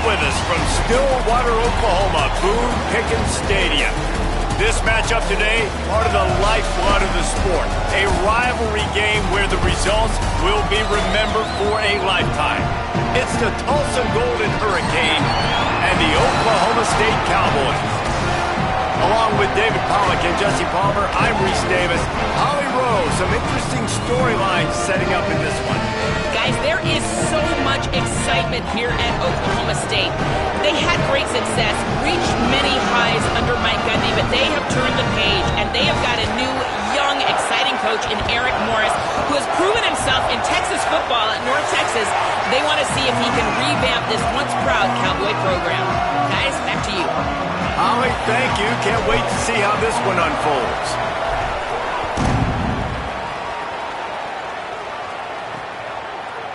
[SPEAKER 2] with us from Stillwater, Oklahoma, Boone Pickens Stadium. This matchup today, part of the lifeblood of the sport. A rivalry game where the results will be remembered for a lifetime. It's the Tulsa Golden Hurricane and the Oklahoma State Cowboys. Along with David Pollack and Jesse Palmer, I'm Reese Davis. Holly Rowe, some interesting storylines setting up in this one.
[SPEAKER 1] Guys, there is so much excitement here at Oklahoma State. They had great success, reached many highs under Mike Gundy, but they have turned the page, and they have got a new, young, exciting coach in Eric Morris, who has proven himself in Texas football at North Texas. They want to see if he can revamp this once-proud Cowboy program. Guys, back to you.
[SPEAKER 2] Holly, thank you. Can't wait to see how this one unfolds.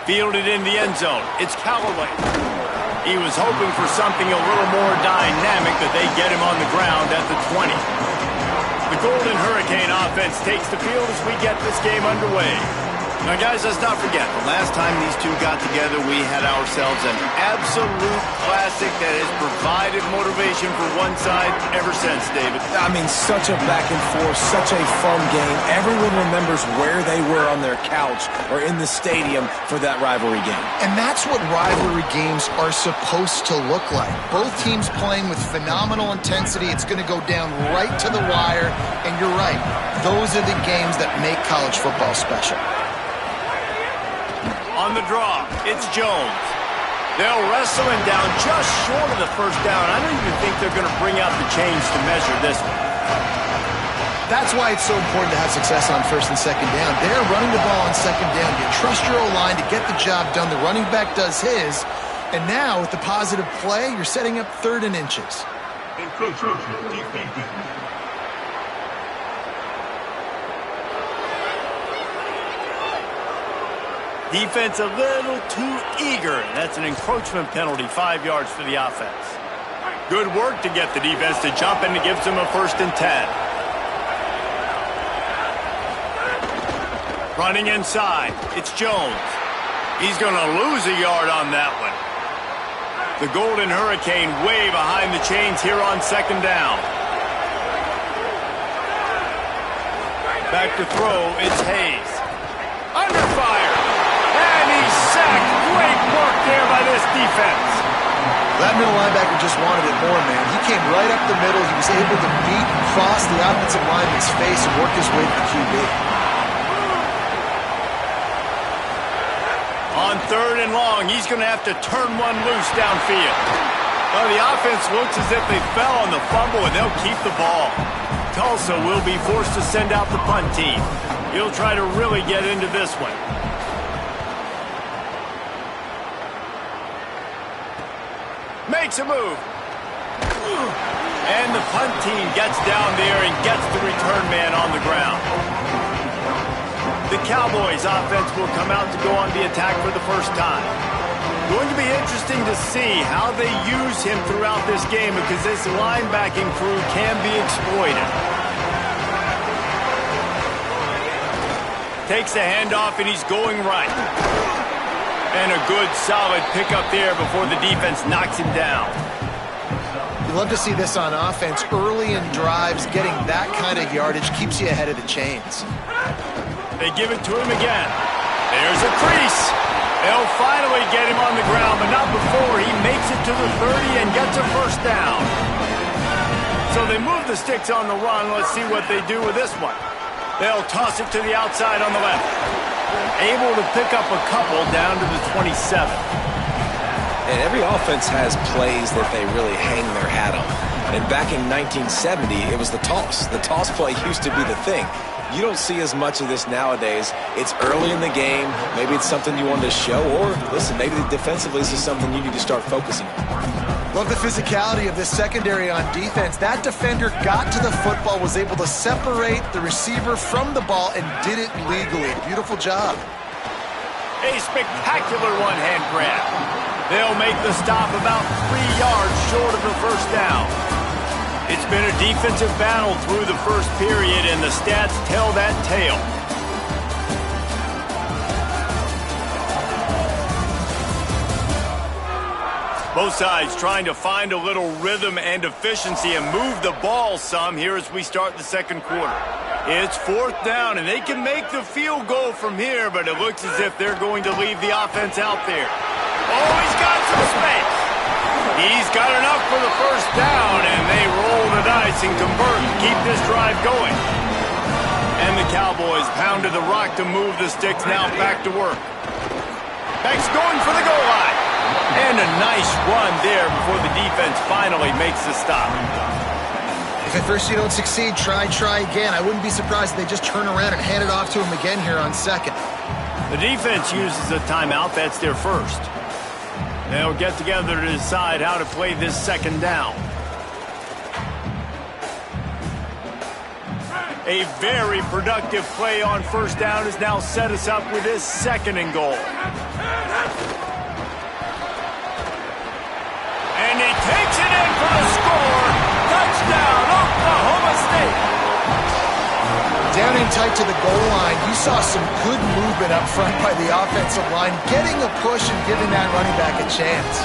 [SPEAKER 2] Fielded in the end zone. It's Callaway. He was hoping for something a little more dynamic, but they get him on the ground at the 20. The Golden Hurricane offense takes the field as we get this game underway. Now, guys, let's not forget, the last time these two got together, we had ourselves an absolute classic that has provided motivation for one side ever since, David.
[SPEAKER 3] I mean, such a back and forth, such a fun game. Everyone remembers where they were on their couch or in the stadium for that rivalry game.
[SPEAKER 4] And that's what rivalry games are supposed to look like. Both teams playing with phenomenal intensity. It's going to go down right to the wire. And you're right, those are the games that make college football special.
[SPEAKER 2] On the draw, it's Jones. They'll wrestle him down just short of the first down. I don't even think they're going to bring out the chains to measure this one.
[SPEAKER 4] That's why it's so important to have success on first and second down. They're running the ball on second down. You trust your O-line to get the job done. The running back does his. And now, with the positive play, you're setting up 3rd and inches.
[SPEAKER 2] Defense a little too eager. That's an encroachment penalty, 5 yards for the offense. Good work to get the defense to jump in and gives them a 1st and 10. Running inside, it's Jones. He's going to lose a yard on that one. The Golden Hurricane way behind the chains here on 2nd down. Back to throw, it's Hayes. Under fire. Sacked. Great work there by this defense.
[SPEAKER 4] That middle linebacker just wanted it more, man. He came right up the middle. He was able to beat and cross the offensive lineman's face and work his way to the QB.
[SPEAKER 2] On 3rd and long, he's going to have to turn one loose downfield. Well, the offense looks as if they fell on the fumble, and they'll keep the ball. Tulsa will be forced to send out the punt team. He'll try to really get into this one. Makes a move. And the punt team gets down there and gets the return man on the ground. The Cowboys offense will come out to go on the attack for the first time. Going to be interesting to see how they use him throughout this game because this linebacking crew can be exploited. Takes the handoff and he's going right. And a good, solid pickup there before the defense knocks him down.
[SPEAKER 4] You love to see this on offense. Early in drives, getting that kind of yardage keeps you ahead of the chains.
[SPEAKER 2] They give it to him again. There's a crease. They'll finally get him on the ground, but not before he makes it to the 30 and gets a 1st down. So they move the sticks on the run. Let's see what they do with this one. They'll toss it to the outside on the left. Able to pick up a couple down to the 27.
[SPEAKER 3] And every offense has plays that they really hang their hat on. And back in 1970, it was the toss. The toss play used to be the thing. You don't see as much of this nowadays. It's early in the game. Maybe it's something you wanted to show. Or, listen, maybe defensively this is something you need to start focusing on.
[SPEAKER 4] Love the physicality of this secondary on defense. That defender got to the football, was able to separate the receiver from the ball, and did it legally. Beautiful job.
[SPEAKER 2] A spectacular one-hand grab. They'll make the stop about 3 yards short of the 1st down. It's been a defensive battle through the first period, and the stats tell that tale. Both sides trying to find a little rhythm and efficiency and move the ball some here as we start the second quarter. It's 4th down, and they can make the field goal from here, but it looks as if they're going to leave the offense out there. Oh, he's got some space. He's got enough for the first down, and they roll the dice and convert and keep this drive going. And the Cowboys pounded the rock to move the sticks, now back to work. Beck's going for the goal line. And a nice run there before the defense finally makes the stop.
[SPEAKER 4] If at first you don't succeed, try again. I wouldn't be surprised if they just turn around and hand it off to him again here on second.
[SPEAKER 2] The defense uses a timeout. That's their first. They'll get together to decide how to play this second down. A very productive play on first down has now set us up with this 2nd and goal. And he takes it in for the score. Touchdown, Oklahoma State.
[SPEAKER 4] Down in tight to the goal line, you saw some good movement up front by the offensive line, getting a push and giving that running back a chance.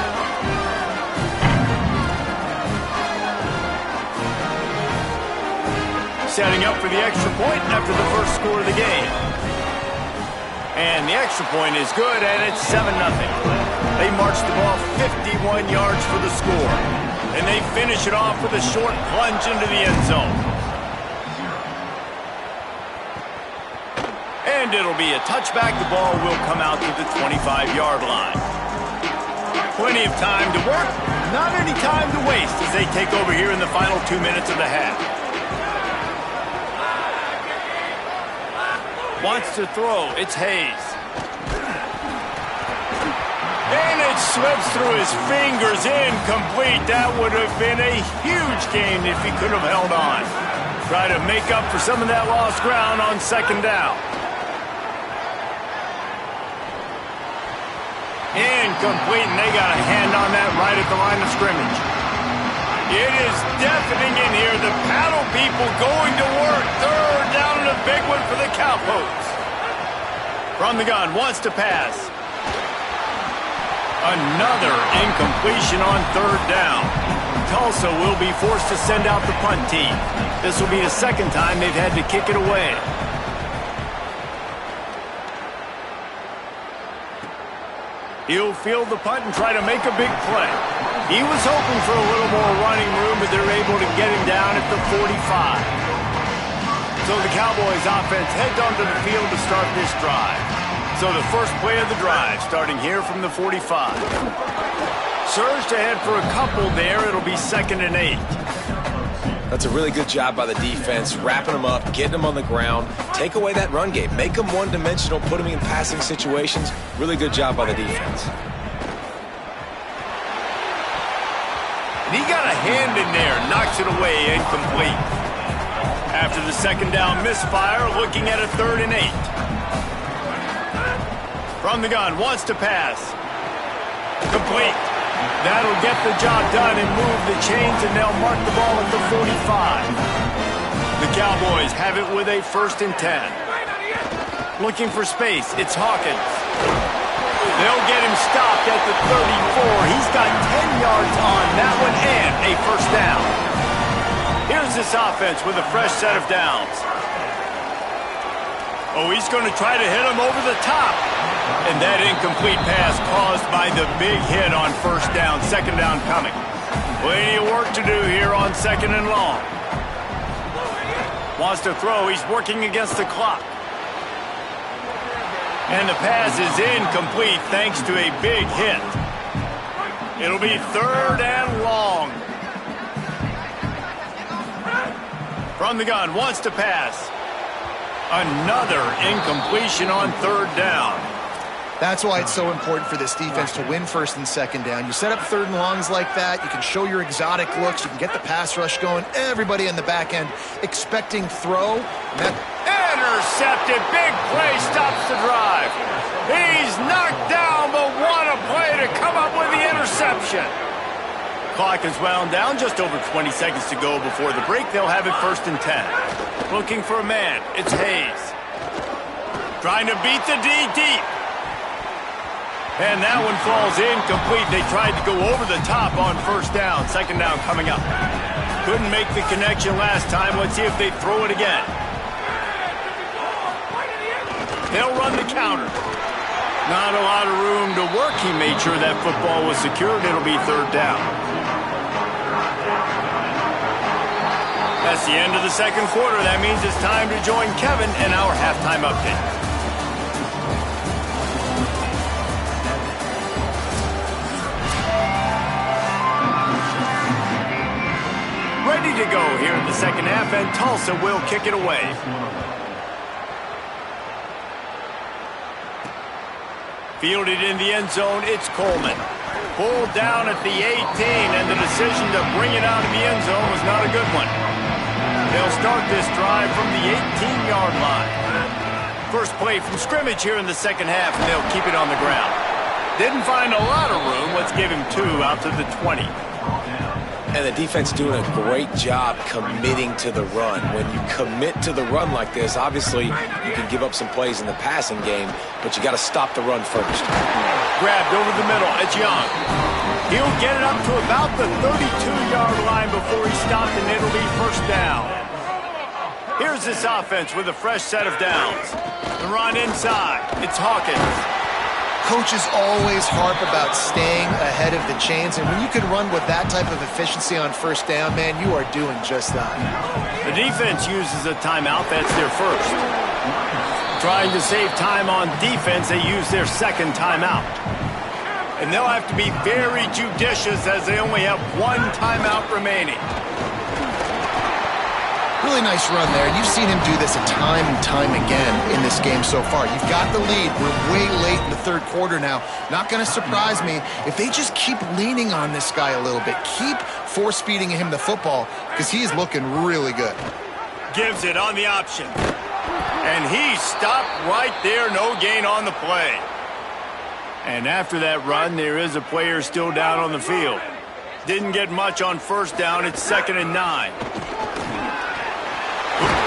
[SPEAKER 2] Setting up for the extra point after the first score of the game. And the extra point is good, and it's 7-0. They march the ball 51 yards for the score. And they finish it off with a short plunge into the end zone. And it'll be a touchback. The ball will come out to the 25-yard line. Plenty of time to work, not any time to waste as they take over here in the final 2 minutes of the half. Wants to throw. It's Hayes. And it slips through his fingers. Incomplete. That would have been a huge gain if he could have held on. Try to make up for some of that lost ground on second down. Incomplete, and they got a hand on that right at the line of scrimmage. It is deafening in here. The paddle people going to work. 3rd down and a big one for the Cowpokes. From the gun, wants to pass. Another incompletion on 3rd down. Tulsa will be forced to send out the punt team. This will be the 2nd time they've had to kick it away. He'll field the punt and try to make a big play. He was hoping for a little more running room, but they're able to get him down at the 45. So the Cowboys offense heads onto the field to start this drive. So the first play of the drive starting here from the 45. Surged ahead for a couple there. It'll be 2nd and 8.
[SPEAKER 3] That's a really good job by the defense, wrapping them up, getting them on the ground, take away that run game, make them one-dimensional, put them in passing situations. Really good job by the defense.
[SPEAKER 2] And he got a hand in there, knocks it away, incomplete. After the 2nd down misfire, looking at a 3rd and 8. From the gun, wants to pass. Complete. That'll get the job done and move the chains, and they'll mark the ball at the 45. The Cowboys have it with a 1st and 10. Looking for space, it's Hawkins. They'll get him stopped at the 34. He's got 10 yards on that one and a 1st down. Here's this offense with a fresh set of downs. Oh, he's going to try to hit him over the top. And that incomplete pass caused by the big hit on 1st down. 2nd down coming. Plenty of work to do here on 2nd and long. Wants to throw. He's working against the clock. And the pass is incomplete thanks to a big hit. It'll be 3rd and long. From the gun, wants to pass. Another incompletion on 3rd down.
[SPEAKER 4] That's why it's so important for this defense to win 1st and 2nd down. You set up 3rd and longs like that, you can show your exotic looks, you can get the pass rush going, everybody in the back end expecting throw.
[SPEAKER 2] Intercepted, big play, stops the drive. He's knocked down, but what a play to come up with the interception. Clock is wound down, just over 20 seconds to go before the break. They'll have it 1st and 10. Looking for a man, it's Hayes. Trying to beat the D deep. And that one falls incomplete. They tried to go over the top on first down. Second down coming up. Couldn't make the connection last time. Let's see if they throw it again. They'll run the counter. Not a lot of room to work. He made sure that football was secured. It'll be third down. That's the end of the second quarter. That means it's time to join Kevin and our halftime update. Ready to go here in the second half, and Tulsa will kick it away. Fielded in the end zone, it's Coleman. Pulled down at the 18, and the decision to bring it out of the end zone was not a good one. They'll start this drive from the 18-yard line. First play from scrimmage here in the second half, and they'll keep it on the ground. Didn't find a lot of room. Let's give him 2 out to the 20.
[SPEAKER 3] And the defense doing a great job committing to the run. When you commit to the run like this, obviously you can give up some plays in the passing game, but you got to stop the run first.
[SPEAKER 2] Grabbed over the middle. It's Young. He'll get it up to about the 32-yard line before he stopped, and it'll be first down. Here's this offense with a fresh set of downs. The run inside. It's Hawkins.
[SPEAKER 4] Coaches always harp about staying ahead of the chains, and when you can run with that type of efficiency on first down, man, you are doing just that.
[SPEAKER 2] The defense uses a timeout. That's their first. Trying to save time on defense, they use their second timeout. And they'll have to be very judicious as they only have 1 timeout remaining.
[SPEAKER 4] Really nice run there, and you've seen him do this time and time again in this game so far. You've got the lead. We're way late in the third quarter now. Not going to surprise me if they just keep leaning on this guy a little bit. Keep force-feeding him the football because he is looking really good.
[SPEAKER 2] Gives it on the option. And he stopped right there. No gain on the play. And after that run, there is a player still down on the field. Didn't get much on first down. It's 2nd and 9.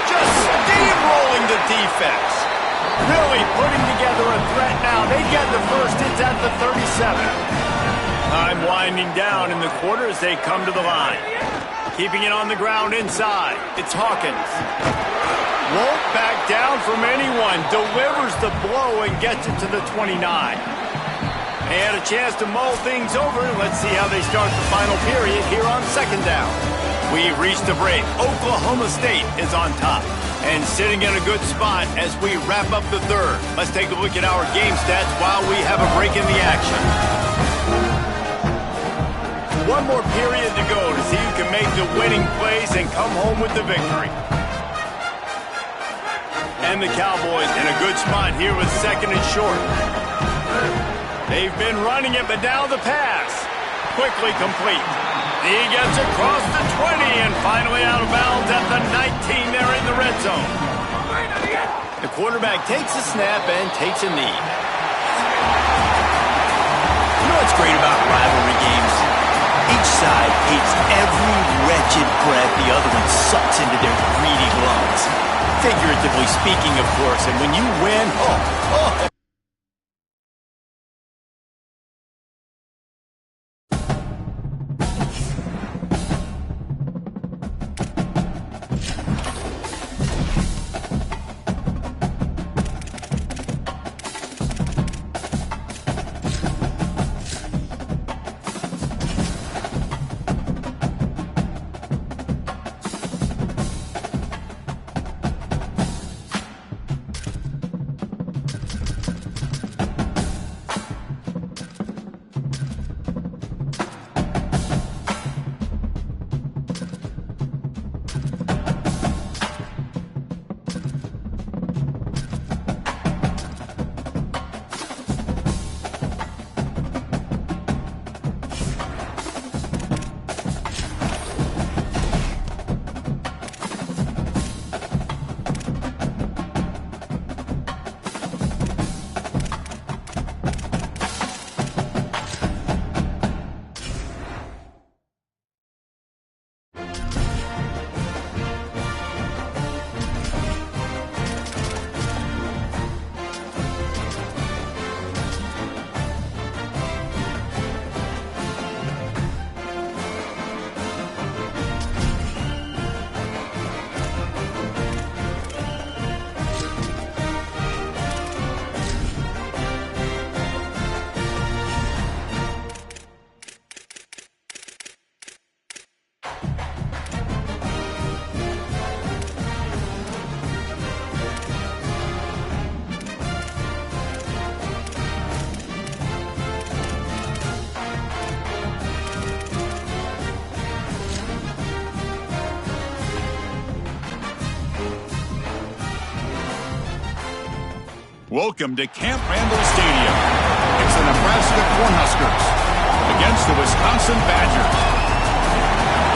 [SPEAKER 2] Just steamrolling the defense. Really putting together a threat now. They get the first. It's at the 37. Time winding down in the quarter as they come to the line. Keeping it on the ground inside. It's Hawkins. Won't back down from anyone. Delivers the blow and gets it to the 29. They had a chance to mull things over. Let's see how they start the final period here on second down. We've reached the break. Oklahoma State is on top and sitting in a good spot as we wrap up the third. Let's take a look at our game stats while we have a break in the action. 1 more period to go to see who can make the winning plays and come home with the victory. And the Cowboys in a good spot here with 2nd and short. They've been running it, but now the pass. Quickly complete. He gets across the 20 and finally out of bounds at the 19 there in the red zone. The quarterback takes a snap and takes a knee.
[SPEAKER 7] You know what's great about rivalry games? Each side hates every wretched breath the other one sucks into their greedy lungs. Figuratively speaking, of course, and when you win, oh.
[SPEAKER 8] Welcome to Camp Randall Stadium. It's the Nebraska Cornhuskers against the Wisconsin Badgers.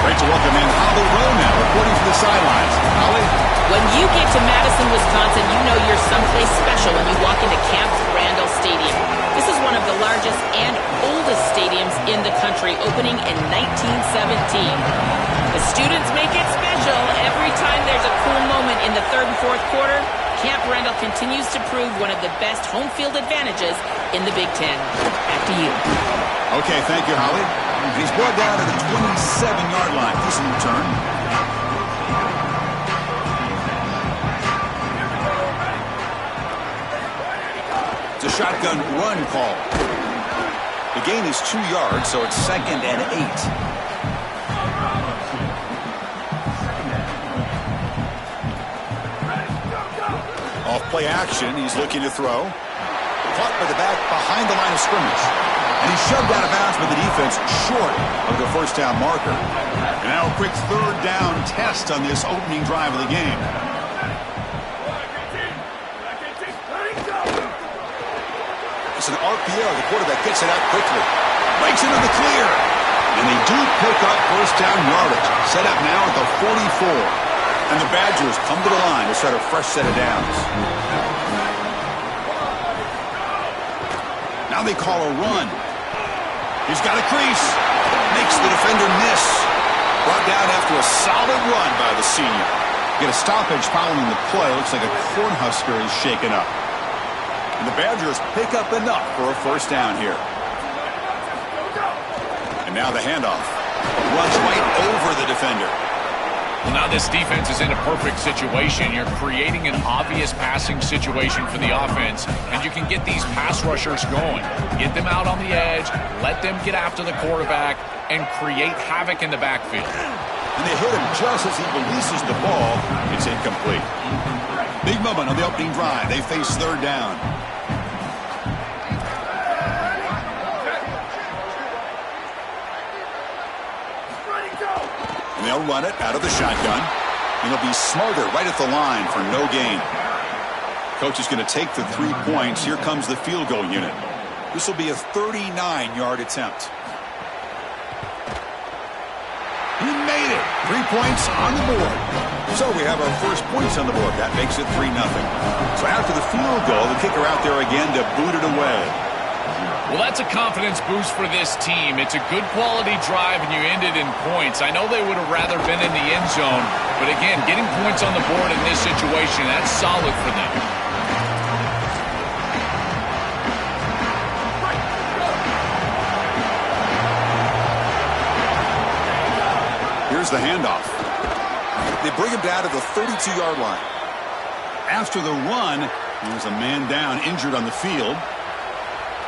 [SPEAKER 8] Great to welcome in Holly Rowe now, reporting from the sidelines. Holly?
[SPEAKER 1] When you get to Madison, Wisconsin, you know you're someplace special when you walk into Camp Randall Stadium. This is one of the largest and oldest stadiums in the country, opening in 1917. The students make it special. Every time there's a cool moment in the third and fourth quarter, Camp Randall continues to prove one of the best home field advantages in the Big Ten. Back to you.
[SPEAKER 8] Okay, thank you, Holly. He's brought down to the 27-yard line. Decent return. It's a shotgun run call. The gain is 2 yards, so it's 2nd and 8. Off play action, he's looking to throw. Caught by the back behind the line of scrimmage. And he's shoved out of bounds by the defense short of the first down marker. And now a quick third down test on this opening drive of the game. It's an RPO. The quarterback gets it out quickly. Breaks into the clear. And they do pick up first down yardage. Set up now at the 44. And the Badgers come to the line to start a fresh set of downs. Now they call a run. He's got a crease. Makes the defender miss. Brought down after a solid run by the senior. Get a stoppage following the play. Looks like a Cornhusker is shaken up. And the Badgers pick up enough for a first down here. And now the handoff. Runs right over the defender.
[SPEAKER 9] Well, now this defense is in a perfect situation. You're creating an obvious passing situation for the offense, and you can get these pass rushers going. Get them out on the edge, let them get after the quarterback, and create havoc in the backfield.
[SPEAKER 8] And they hit him just as he releases the ball. It's incomplete. Big moment on the opening drive. They face third down. And they'll run it out of the shotgun. And they'll be smarter right at the line for no gain. Coach is going to take the 3 points. Here comes the field goal unit. This will be a 39-yard attempt. He made it. 3 points on the board. So we have our first points on the board. That makes it 3-0. So after the field goal, the kicker out there again to boot it away.
[SPEAKER 9] Well, that's a confidence boost for this team. It's a good quality drive, and you ended in points. I know they would have rather been in the end zone, but again, getting points on the board in this situation, that's solid for them.
[SPEAKER 8] Here's the handoff. They bring him down to the 32-yard line. After the run, there's a man down, injured on the field.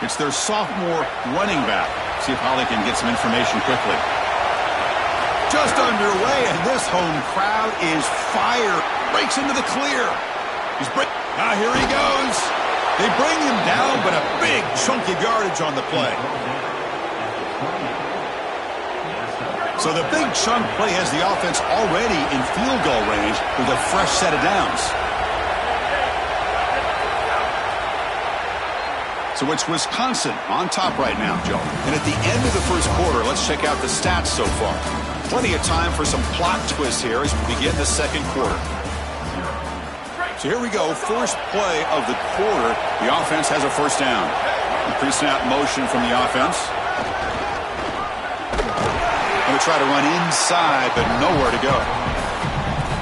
[SPEAKER 8] It's their sophomore running back. See if Holly can get some information quickly. Just underway, and this home crowd is fire. Breaks into the clear. Here he goes. They bring him down, but a big chunk of yardage on the play. So the big chunk play has the offense already in field goal range with a fresh set of downs. So it's Wisconsin on top right now, Joe. And at the end of the first quarter, let's check out the stats so far. Plenty of time for some plot twists here as we begin the second quarter. So here we go, first play of the quarter. The offense has a first down. Pre-snap motion from the offense. Going to try to run inside, but nowhere to go.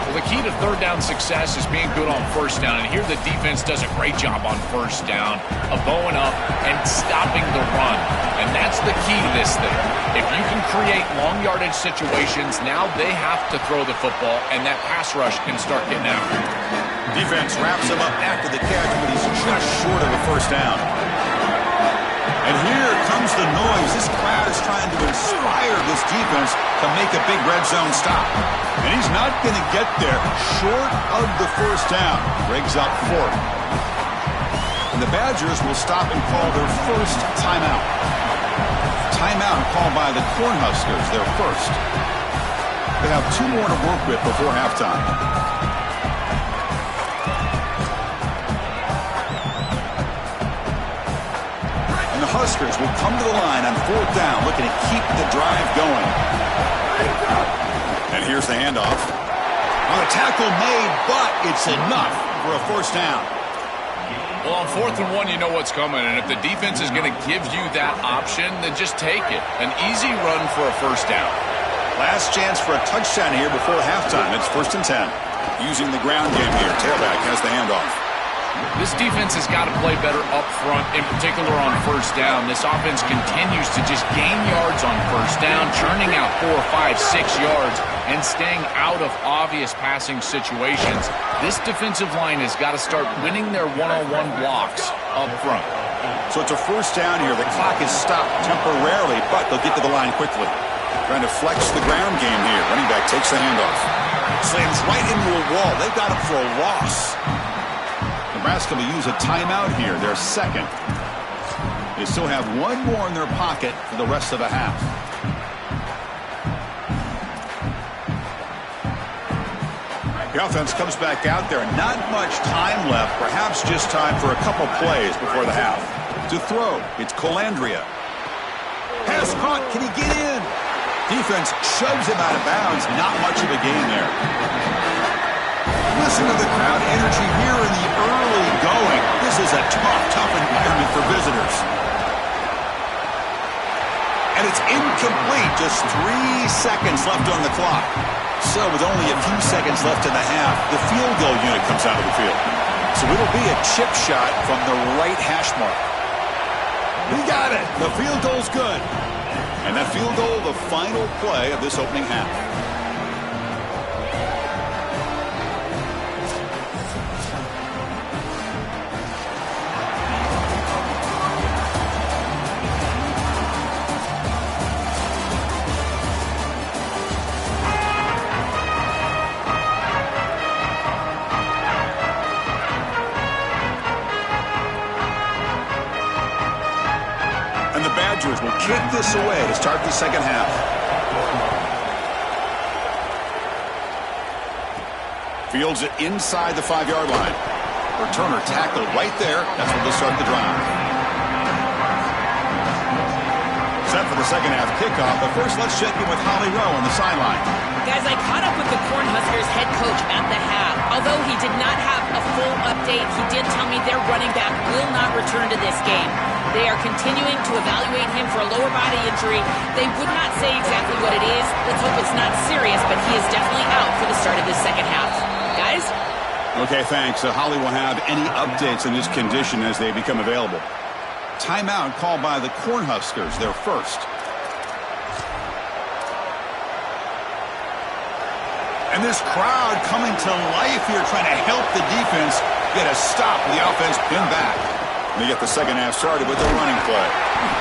[SPEAKER 9] Well, the key to third down success is being good on first down, and here the defense does a great job on first down of bowing up and stopping the run, and that's the key to this thing. If you can create long yardage situations, now they have to throw the football, and that pass rush can start getting out.
[SPEAKER 8] Defense wraps him up after the catch, but he's just short of a first down. And here comes the noise. This crowd is trying to inspire this defense to make a big red zone stop. And he's not going to get there short of the first down. Briggs up fourth. And the Badgers will stop and call their first timeout. Timeout called by the Cornhuskers, their first. They have 2 more to work with before halftime. Huskers will come to the line on 4th down, looking to keep the drive going. And here's the handoff. On a tackle made, but it's enough for a 1st down.
[SPEAKER 9] Well, on 4th and 1, you know what's coming, and if the defense is going to give you that option, then just take it. An easy run for a 1st down.
[SPEAKER 8] Last chance for a touchdown here before halftime. It's 1st and 10. Using the ground game here. Tailback has the handoff.
[SPEAKER 9] This defense has got to play better up front, in particular on 1st down. This offense continues to just gain yards on 1st down, churning out 4, 5, 6 yards, and staying out of obvious passing situations. This defensive line has got to start winning their one-on-one blocks up front.
[SPEAKER 8] So it's a 1st down here. The clock is stopped temporarily, but they'll get to the line quickly. Trying to flex the ground game here. Running back takes the handoff. Slams right into a wall. They've got him for a loss. Nebraska will use a timeout here, their 2nd. They still have one more in their pocket for the rest of the half. The offense comes back out there. Not much time left. Perhaps just time for a couple plays before the half. To throw, it's Colandrea. Pass caught. Can he get in? Defense shoves him out of bounds. Not much of a gain there. Listen to the crowd energy here in the early going. This is a tough environment for visitors. And it's incomplete. Just 3 seconds left on the clock. So with only a few seconds left in the half, the field goal unit comes out of the field. So it'll be a chip shot from the right hash mark. We got it. The field goal's good. And that field goal, the final play of this opening half. Will kick this away to start the 2nd half. Fields it inside the 5-yard line. Returner tackled right there. That's where they'll start the drive. Set for the 2nd half kickoff, but first let's check in with Holly Rowe on the sideline.
[SPEAKER 1] Guys, I caught up with the Cornhuskers head coach at the half. Although he did not have a full update, he did tell me their running back will not return to this game. They are continuing to evaluate him for a lower body injury. They would not say exactly what it is. Let's hope it's not serious, but he is definitely out for the start of this 2nd half. Guys?
[SPEAKER 8] Okay, thanks. Holly will have any updates on his condition as they become available. Timeout called by the Cornhuskers, their 1st. And this crowd coming to life here, trying to help the defense get a stop. The offense pinned back. They get the 2nd half started with a running play.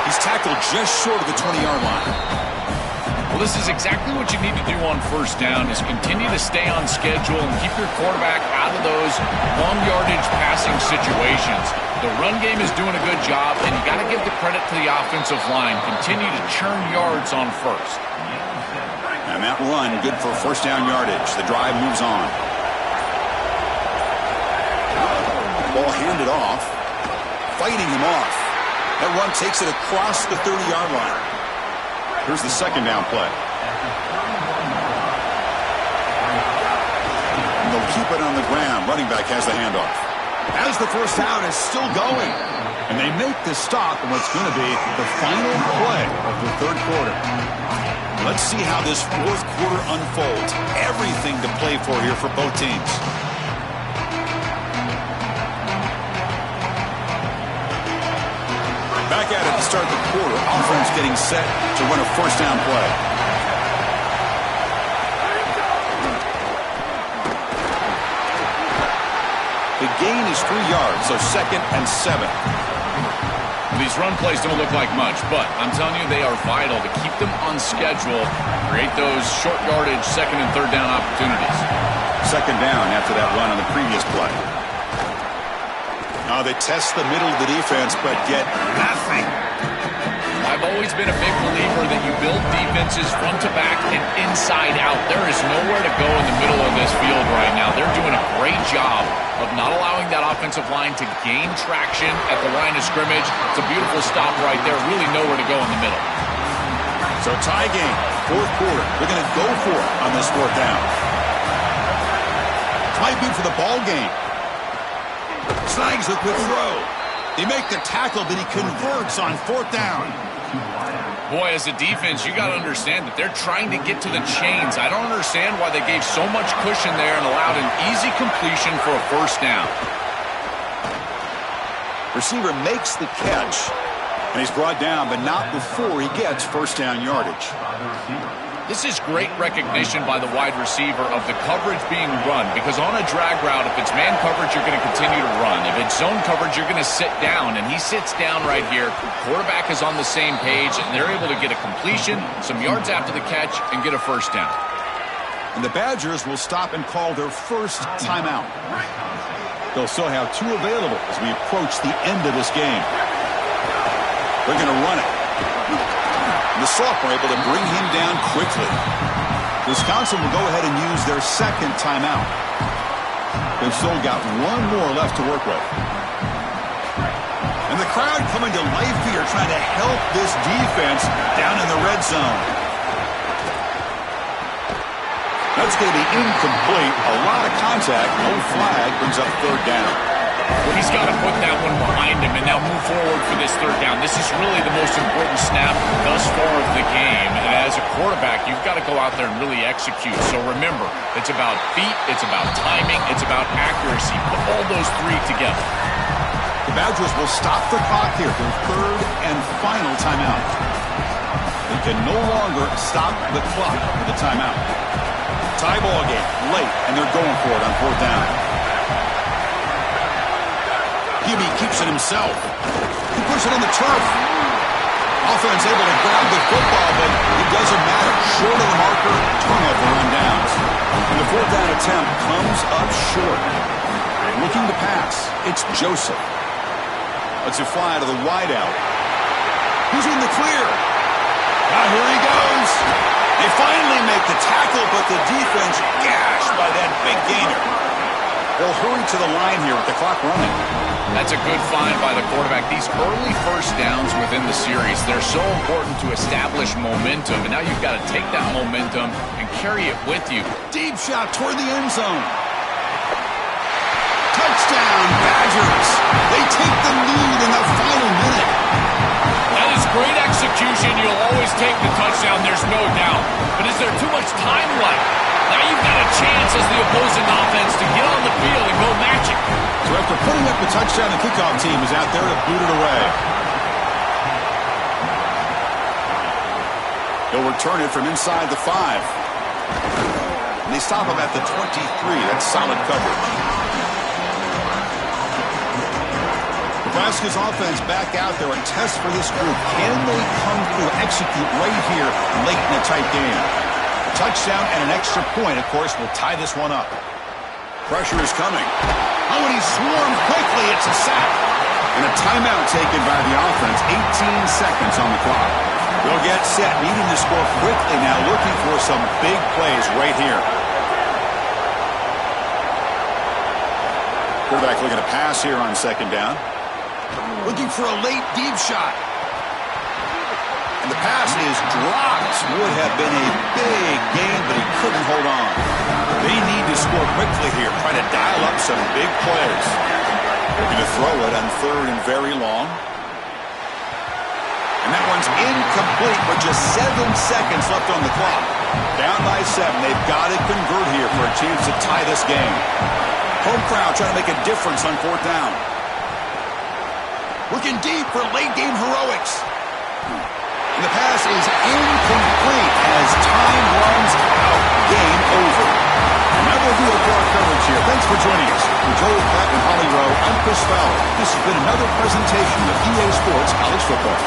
[SPEAKER 8] He's tackled just short of the 20-yard line.
[SPEAKER 9] Well, this is exactly what you need to do on 1st down is continue to stay on schedule and keep your quarterback out of those long yardage passing situations. The run game is doing a good job, and you got to give the credit to the offensive line. Continue to churn yards on 1st.
[SPEAKER 8] And that run, good for 1st down yardage. The drive moves on. Ball handed off. Fighting him off. That run takes it across the 30-yard line. Here's the 2nd down play. And they'll keep it on the ground. Running back has the handoff. As the 1st down is still going. And they make the stop in what's going to be the final play of the 3rd quarter. Let's see how this 4th quarter unfolds. Everything to play for here for both teams. Back at it to start the quarter. Offense getting set to run a 1st down play. The gain is 3 yards, so 2nd and 7.
[SPEAKER 9] These run plays don't look like much, but I'm telling you they are vital to keep them on schedule, create those short yardage 2nd and 3rd down opportunities.
[SPEAKER 8] 2nd down after that run on the previous play. Now they test the middle of the defense, but get nothing.
[SPEAKER 9] I've always been a big believer that you build defenses front to back and inside out. There is nowhere to go in the middle of this field right now. They're doing a great job of not allowing that offensive line to gain traction at the line of scrimmage. It's a beautiful stop right there. Really nowhere to go in the middle.
[SPEAKER 8] So tie game, fourth quarter. They're going to go for it on this fourth down. This might be for the ball game. Snags a quick throw. They make the tackle, but he converts on fourth down.
[SPEAKER 9] Boy, as a defense, you got to understand that they're trying to get to the chains. I don't understand why they gave so much cushion there and allowed an easy completion for a first down.
[SPEAKER 8] Receiver makes the catch, and he's brought down, but not before he gets first down yardage.
[SPEAKER 9] This is great recognition by the wide receiver of the coverage being run, because on a drag route, if it's man coverage, you're going to continue to run. If it's zone coverage, you're going to sit down, and he sits down right here. Quarterback is on the same page, and they're able to get a completion, some yards after the catch, and get a first down.
[SPEAKER 8] And the Badgers will stop and call their first timeout. They'll still have two available as we approach the end of this game. They're going to run it. The Sophomore able to bring him down quickly. Wisconsin will go ahead and use their second timeout. They've still got one more left to work with. And the crowd coming to life here, trying to help this defense down in the red zone. That's going to be incomplete. A lot of contact. No flag brings up third down.
[SPEAKER 9] Well, he's got to put that one behind him and now move forward for this third down. This is really the most important snap thus far of the game. And as a quarterback, you've got to go out there and really execute. So remember, it's about feet, it's about timing, it's about accuracy. Put all those three together.
[SPEAKER 8] The Badgers will stop the clock here for third and final timeout. They can no longer stop the clock with the timeout. Tie ball game, late, and they're going for it on fourth down. Hubie keeps it himself. He puts it on the turf. Offense able to grab the football, but it doesn't matter. Short of the marker, turnover on downs. And the fourth down attempt comes up short. Looking to pass, it's Joseph. Let's it fly to the wideout. Who's in the clear? Now here he goes. They finally make the tackle, but the defense gashed by that big gainer. They'll hurry to the line here with the clock running.
[SPEAKER 9] That's a good find by the quarterback. These early first downs within the series, they're so important to establish momentum. And now you've got to take that momentum and carry it with you.
[SPEAKER 8] Deep shot toward the end zone. Touchdown, Badgers. They take the lead in the final minute.
[SPEAKER 9] That is great execution. You'll always take the touchdown, there's no doubt. But is there too much time left? Now you've got a chance as the opposing offense to get on the field and go magic.
[SPEAKER 8] So after putting up the touchdown, the kickoff team is out there to boot it away. They'll return it from inside the 5. And they stop him at the 23. That's solid coverage. Nebraska's offense back out there. A test for this group. Can they come through, execute right here late in a tight game? A touchdown and an extra point, of course, will tie this one up. Pressure is coming. Oh, and he swarmed quickly. It's a sack. And a timeout taken by the offense. 18 seconds on the clock. They'll get set, needing to score quickly now, looking for some big plays right here. Quarterback looking to pass here on second down. Looking for a late deep shot. And the pass is dropped. Would have been a big gain, but he couldn't hold on. They need to score quickly here. Try to dial up some big plays. Looking to throw it on third and very long. And that one's incomplete with just 7 seconds left on the clock. Down by 7. They've got to convert here for a chance to tie this game. Home crowd trying to make a difference on fourth down. Looking deep for late game heroics. And the pass is incomplete as time runs out. Game over. And that will do it for our coverage here. Thanks for joining us. For Joel Platt and Holly Rowe, I'm Chris Fowler. This has been another presentation of EA Sports College Football.